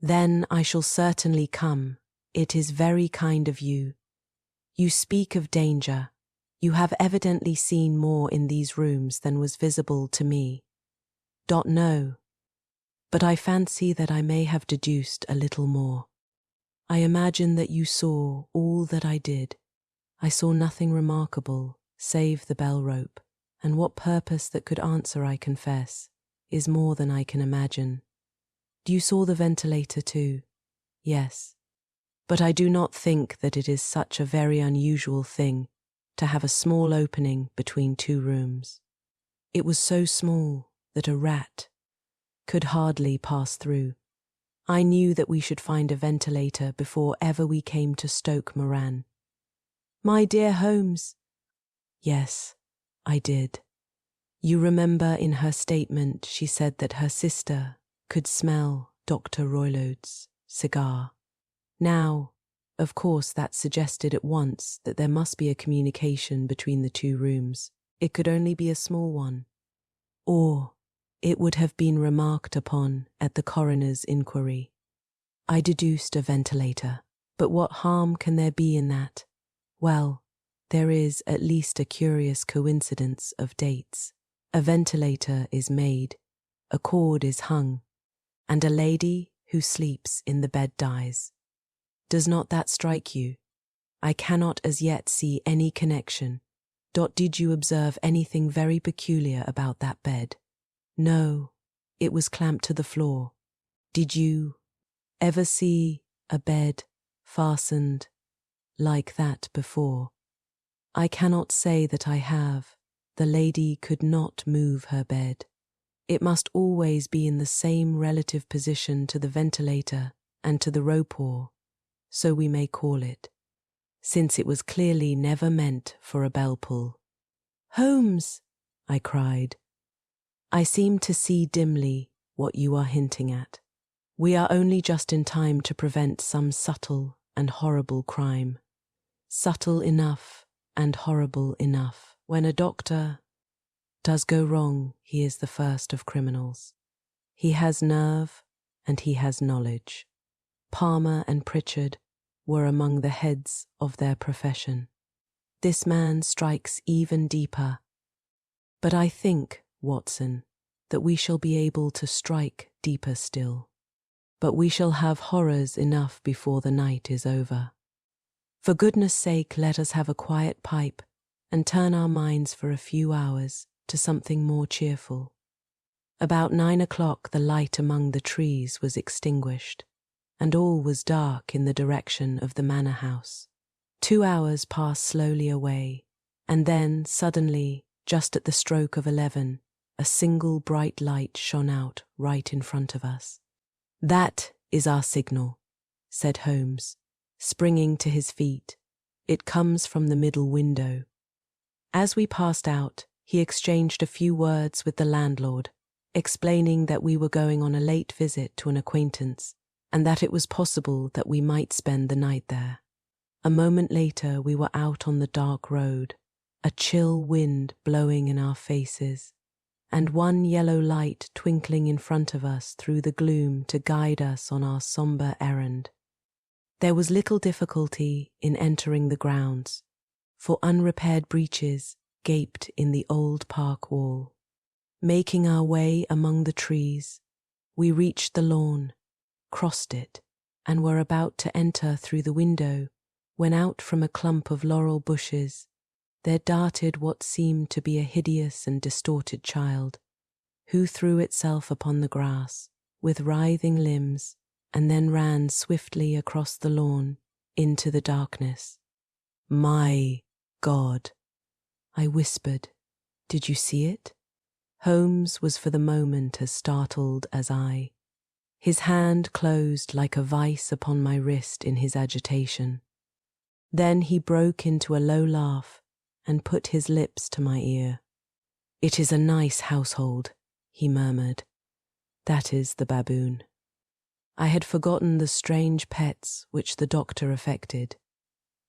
Then I shall certainly come. It is very kind of you. You speak of danger. You have evidently seen more in these rooms than was visible to me." "No, but I fancy that I may have deduced a little more. I imagine that you saw all that I did. I saw nothing remarkable save the bell rope, and what purpose that could answer, I confess, is more than I can imagine. You saw the ventilator too?" "Yes, but I do not think that it is such a very unusual thing to have a small opening between two rooms. It was so small that a rat could hardly pass through. I knew that we should find a ventilator before ever we came to Stoke Moran." "My dear Holmes." "Yes, I did. You remember in her statement she said that her sister could smell Dr. Roylott's cigar. Now, Of course, that suggested at once that there must be a communication between the two rooms. It could only be a small one. Or it would have been remarked upon at the coroner's inquiry. I deduced a ventilator. But what harm can there be in that? Well, there is at least a curious coincidence of dates. A ventilator is made, a cord is hung, and a lady who sleeps in the bed dies. Does not that strike you? I cannot as yet see any connection. Did you observe anything very peculiar about that bed? No, it was clamped to the floor. Did you ever see a bed fastened like that before? I cannot say that I have. The lady could not move her bed. It must always be in the same relative position to the ventilator and to the rapport, so we may call it, since it was clearly never meant for a bell pull. Holmes, I cried. I seem to see dimly what you are hinting at. We are only just in time to prevent some subtle and horrible crime. Subtle enough and horrible enough. When a doctor does go wrong, he is the first of criminals. He has nerve and he has knowledge. Palmer and Pritchard were among the heads of their profession. This man strikes even deeper. But I think, Watson, that we shall be able to strike deeper still. But we shall have horrors enough before the night is over. For goodness sake, let us have a quiet pipe and turn our minds for a few hours to something more cheerful. About 9 o'clock the light among the trees was extinguished, and all was dark in the direction of the manor house. 2 hours passed slowly away, and then, suddenly, just at the stroke of 11, a single bright light shone out right in front of us. That is our signal, said Holmes, springing to his feet. It comes from the middle window. As we passed out, he exchanged a few words with the landlord, explaining that we were going on a late visit to an acquaintance, and that it was possible that we might spend the night there. A moment later we were out on the dark road, a chill wind blowing in our faces, and one yellow light twinkling in front of us through the gloom to guide us on our sombre errand. There was little difficulty in entering the grounds, for unrepaired breaches gaped in the old park wall. Making our way among the trees, we reached the lawn, crossed it, and were about to enter through the window when out from a clump of laurel bushes there darted what seemed to be a hideous and distorted child, who threw itself upon the grass with writhing limbs and then ran swiftly across the lawn into the darkness. My God, I whispered. Did you see it? Holmes was for the moment as startled as I. His hand closed like a vice upon my wrist in his agitation. Then he broke into a low laugh and put his lips to my ear. It is a nice household, he murmured. That is the baboon. I had forgotten the strange pets which the doctor affected.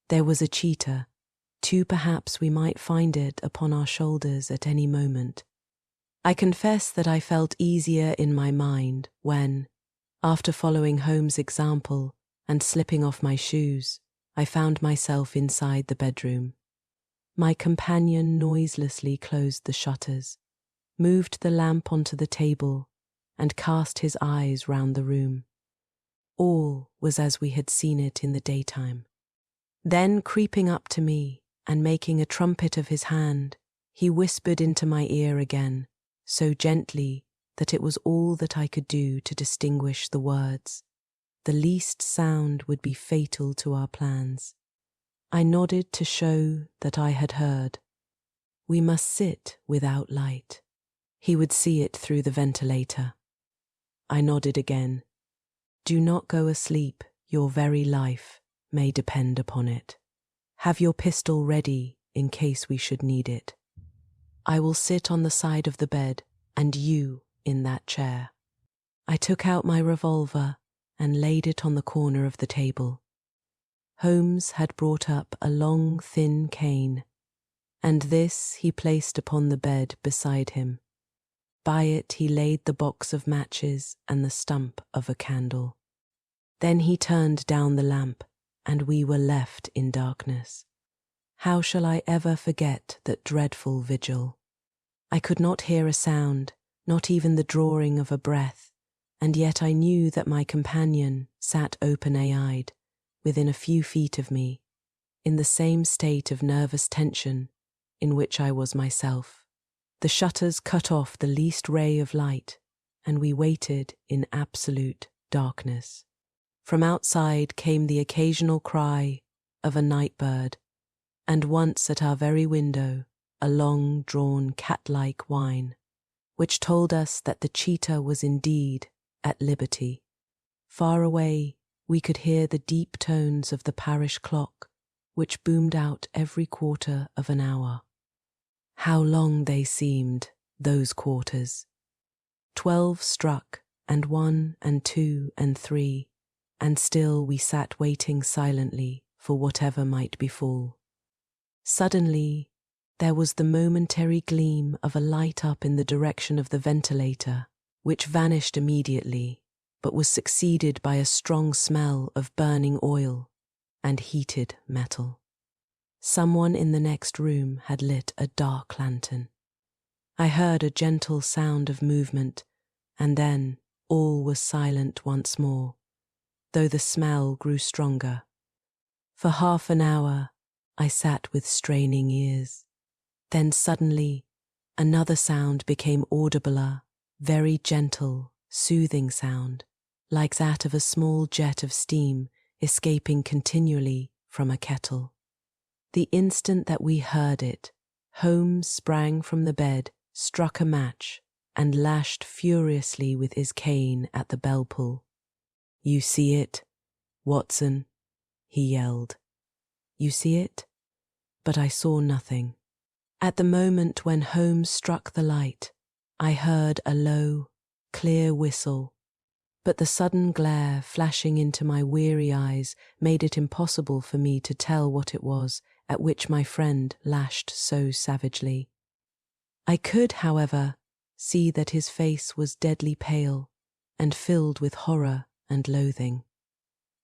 There was a cheetah, too, perhaps we might find it upon our shoulders at any moment. I confess that I felt easier in my mind when, after following Holmes' example and slipping off my shoes, I found myself inside the bedroom. My companion noiselessly closed the shutters, moved the lamp onto the table, and cast his eyes round the room. All was as we had seen it in the daytime. Then, creeping up to me and making a trumpet of his hand, he whispered into my ear again, so gently that it was all that I could do to distinguish the words. The least sound would be fatal to our plans. I nodded to show that I had heard. We must sit without light. He would see it through the ventilator. I nodded again. Do not go asleep. Your very life may depend upon it. Have your pistol ready in case we should need it. I will sit on the side of the bed and you in that chair. I took out my revolver and laid it on the corner of the table. Holmes had brought up a long, thin cane, and this he placed upon the bed beside him. By it he laid the box of matches and the stump of a candle. Then he turned down the lamp, and we were left in darkness. How shall I ever forget that dreadful vigil? I could not hear a sound, not even the drawing of a breath, and yet I knew that my companion sat open-eyed, within a few feet of me, in the same state of nervous tension in which I was myself. The shutters cut off the least ray of light, and we waited in absolute darkness. From outside came the occasional cry of a night bird, and once at our very window a long-drawn cat-like whine, which told us that the cheetah was indeed at liberty. Far away we could hear the deep tones of the parish clock, which boomed out every quarter of an hour. How long they seemed, those quarters. 12 struck, and 1 and 2 and 3, and still we sat waiting silently for whatever might befall. Suddenly, there was the momentary gleam of a light up in the direction of the ventilator, which vanished immediately, but was succeeded by a strong smell of burning oil and heated metal. Someone in the next room had lit a dark lantern. I heard a gentle sound of movement, and then all was silent once more, though the smell grew stronger. For half an hour I sat with straining ears. Then suddenly another sound became audibler, very gentle, soothing sound, like that of a small jet of steam escaping continually from a kettle. The instant that we heard it, Holmes sprang from the bed, struck a match, and lashed furiously with his cane at the bell pull. "You see it, Watson?" he yelled. "You see it?" But I saw nothing. At the moment when Holmes struck the light, I heard a low, clear whistle, but the sudden glare flashing into my weary eyes made it impossible for me to tell what it was at which my friend lashed so savagely. I could, however, see that his face was deadly pale and filled with horror and loathing.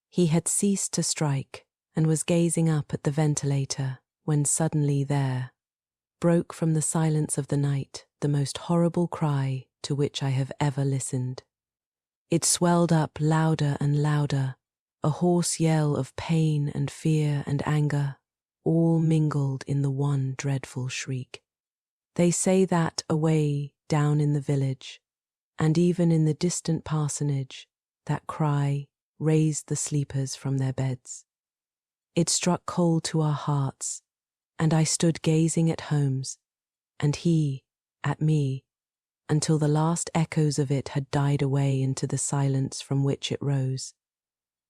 He had ceased to strike and was gazing up at the ventilator when suddenly there broke from the silence of the night the most horrible cry to which I have ever listened. It swelled up louder and louder, a hoarse yell of pain and fear and anger, all mingled in the one dreadful shriek. They say that away down in the village, and even in the distant parsonage, that cry raised the sleepers from their beds. It struck cold to our hearts, and I stood gazing at Holmes, and he at me, until the last echoes of it had died away into the silence from which it rose.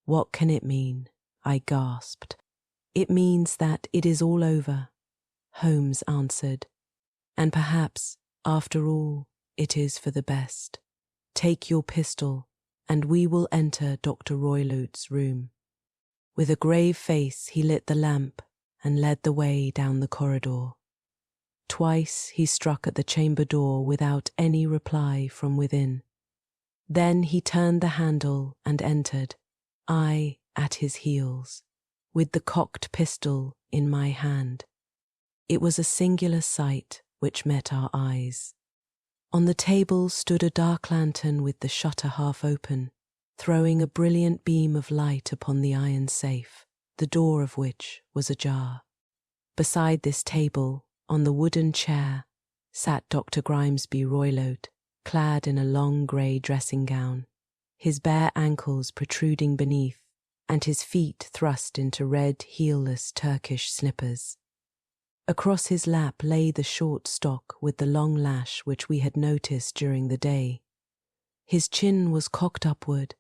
"What can it mean?" I gasped. "It means that it is all over," Holmes answered, "and perhaps, after all, it is for the best. Take your pistol, and we will enter Dr. Roylout's room." With a grave face he lit the lamp and led the way down the corridor. Twice he struck at the chamber door without any reply from within. Then he turned the handle and entered, I at his heels, with the cocked pistol in my hand. It was a singular sight which met our eyes. On the table stood a dark lantern with the shutter half open, throwing a brilliant beam of light upon the iron safe, the door of which was ajar. Beside this table, on the wooden chair, sat Dr. Grimesby Roylott, clad in a long grey dressing gown, his bare ankles protruding beneath, and his feet thrust into red heelless Turkish slippers. Across his lap lay the short stock with the long lash which we had noticed during the day. His chin was cocked upward,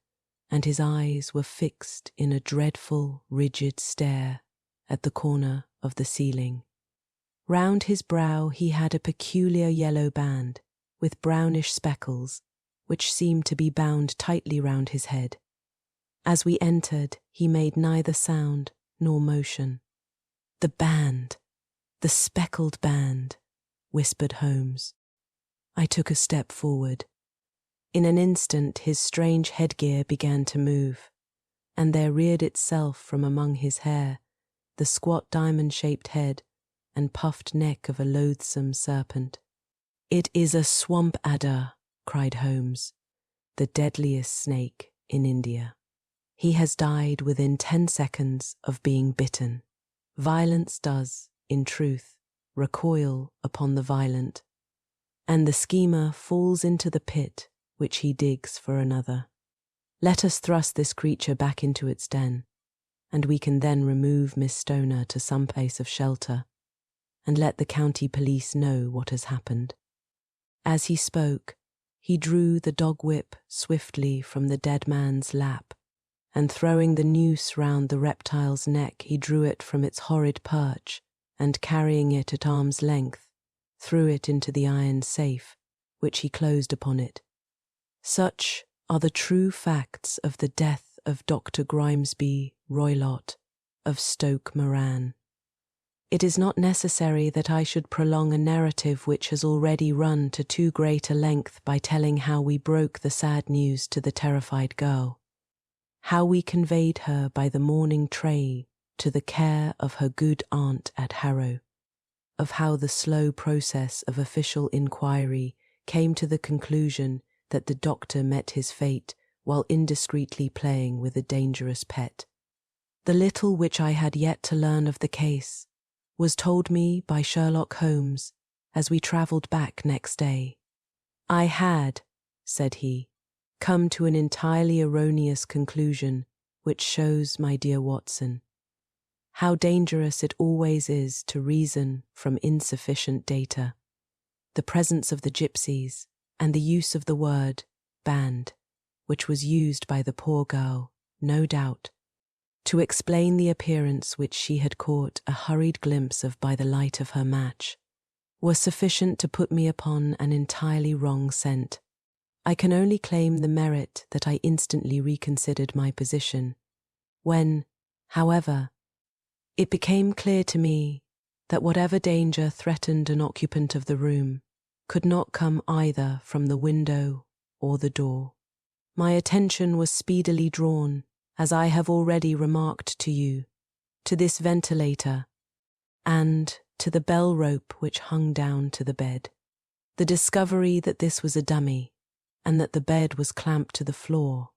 and his eyes were fixed in a dreadful, rigid stare at the corner of the ceiling. Round his brow he had a peculiar yellow band, with brownish speckles, which seemed to be bound tightly round his head. As we entered, he made neither sound nor motion. "The band, the speckled band," whispered Holmes. I took a step forward. In an instant his strange headgear began to move, and there reared itself from among his hair the squat diamond-shaped head and puffed neck of a loathsome serpent. "It is a swamp adder," cried Holmes, "the deadliest snake in India. He has died within 10 seconds of being bitten." Violence does, in truth, recoil upon the violent, and the schemer falls into the pit which he digs for another. Let us thrust this creature back into its den, and we can then remove Miss Stoner to some place of shelter, and let the county police know what has happened. As he spoke, he drew the dog whip swiftly from the dead man's lap, and throwing the noose round the reptile's neck, he drew it from its horrid perch, and carrying it at arm's length, threw it into the iron safe, which he closed upon it. Such are the true facts of the death of Dr. Grimesby Roylott of Stoke Moran. It is not necessary that I should prolong a narrative which has already run to too great a length by telling how we broke the sad news to the terrified girl, how we conveyed her by the morning train to the care of her good aunt at Harrow, of how the slow process of official inquiry came to the conclusion that the doctor met his fate while indiscreetly playing with a dangerous pet. The little which I had yet to learn of the case was told me by Sherlock Holmes as we travelled back next day. "I had," said he, "come to an entirely erroneous conclusion, which shows, my dear Watson, how dangerous it always is to reason from insufficient data. The presence of the gypsies, and the use of the word band, which was used by the poor girl, no doubt, to explain the appearance which she had caught a hurried glimpse of by the light of her match, was sufficient to put me upon an entirely wrong scent. I can only claim the merit that I instantly reconsidered my position, when, however, it became clear to me that whatever danger threatened an occupant of the room could not come either from the window or the door. My attention was speedily drawn, as I have already remarked to you, to this ventilator and to the bell rope which hung down to the bed. The discovery that this was a dummy and that the bed was clamped to the floor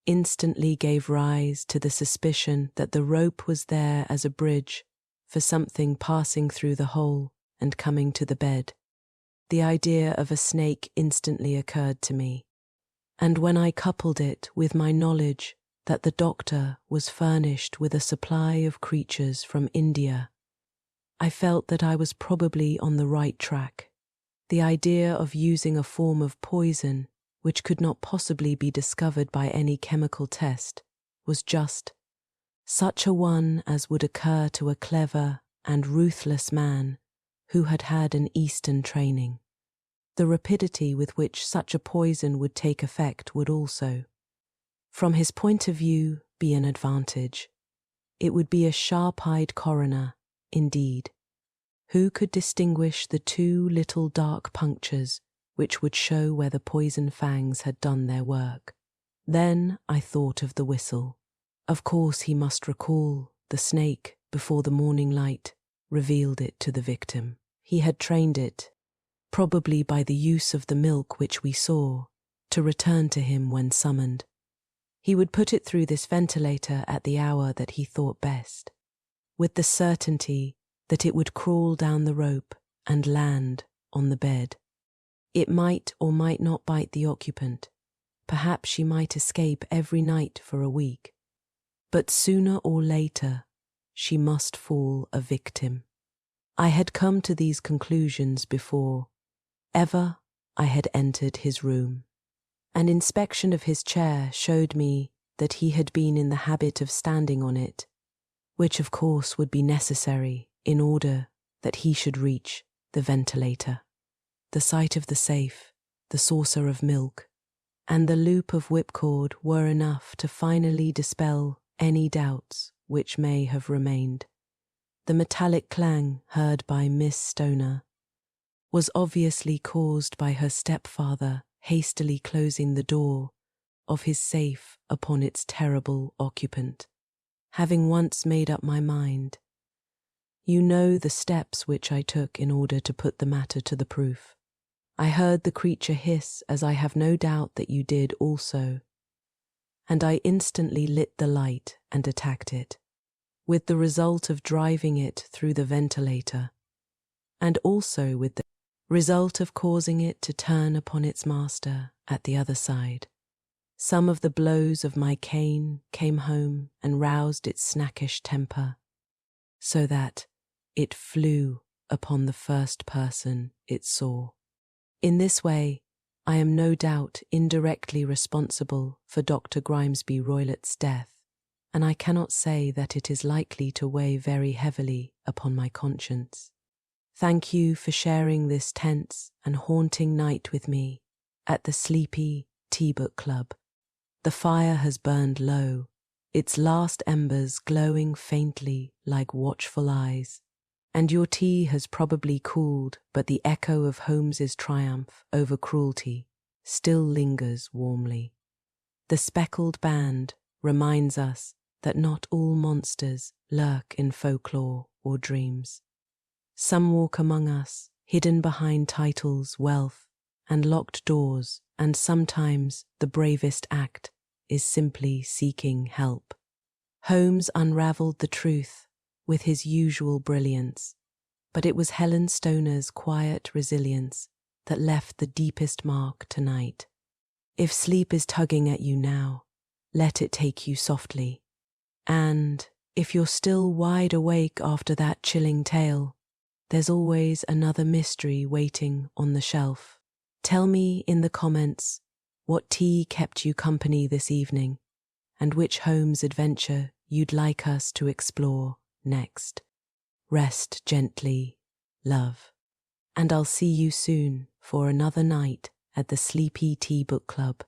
instantly gave rise to the suspicion that the rope was there as a bridge for something passing through the hole and coming to the bed. The idea of a snake instantly occurred to me, and when I coupled it with my knowledge that the doctor was furnished with a supply of creatures from India, I felt that I was probably on the right track. The idea of using a form of poison which could not possibly be discovered by any chemical test was just such a one as would occur to a clever and ruthless man who had had an Eastern training. The rapidity with which such a poison would take effect would also, from his point of view, be an advantage. It would be a sharp-eyed coroner, indeed, who could distinguish the 2 little dark punctures which would show where the poison fangs had done their work. Then I thought of the whistle. Of course he must recall the snake before the morning light revealed it to the victim. He had trained it, probably by the use of the milk which we saw, to return to him when summoned. He would put it through this ventilator at the hour that he thought best, with the certainty that it would crawl down the rope and land on the bed. It might or might not bite the occupant. Perhaps she might escape every night for a week. But sooner or later, she must fall a victim. I had come to these conclusions before ever I had entered his room. An inspection of his chair showed me that he had been in the habit of standing on it, which of course would be necessary in order that he should reach the ventilator. The sight of the safe, the saucer of milk, and the loop of whipcord were enough to finally dispel any doubts which may have remained. The metallic clang heard by Miss Stoner was obviously caused by her stepfather hastily closing the door of his safe upon its terrible occupant. Having once made up my mind, you know the steps which I took in order to put the matter to the proof. I heard the creature hiss, as I have no doubt that you did also, and I instantly lit the light and attacked it, with the result of driving it through the ventilator, and also with the result of causing it to turn upon its master at the other side. Some of the blows of my cane came home and roused its snackish temper, so that it flew upon the first person it saw. In this way, I am no doubt indirectly responsible for Dr. Grimesby Roylott's death, and I cannot say that it is likely to weigh very heavily upon my conscience. Thank you for sharing this tense and haunting night with me at the sleepy tea book club. The fire has burned low, its last embers glowing faintly like watchful eyes, and your tea has probably cooled, but the echo of Holmes's triumph over cruelty still lingers warmly. The speckled band reminds us that not all monsters lurk in folklore or dreams. Some walk among us, hidden behind titles, wealth, and locked doors, and sometimes the bravest act is simply seeking help. Holmes unravelled the truth with his usual brilliance, but it was Helen Stoner's quiet resilience that left the deepest mark tonight. If sleep is tugging at you now, let it take you softly. And if you're still wide awake after that chilling tale, there's always another mystery waiting on the shelf. Tell me in the comments what tea kept you company this evening, and which Holmes adventure you'd like us to explore next. Rest gently, love, and I'll see you soon for another night at the Sleepy Tea Book Club.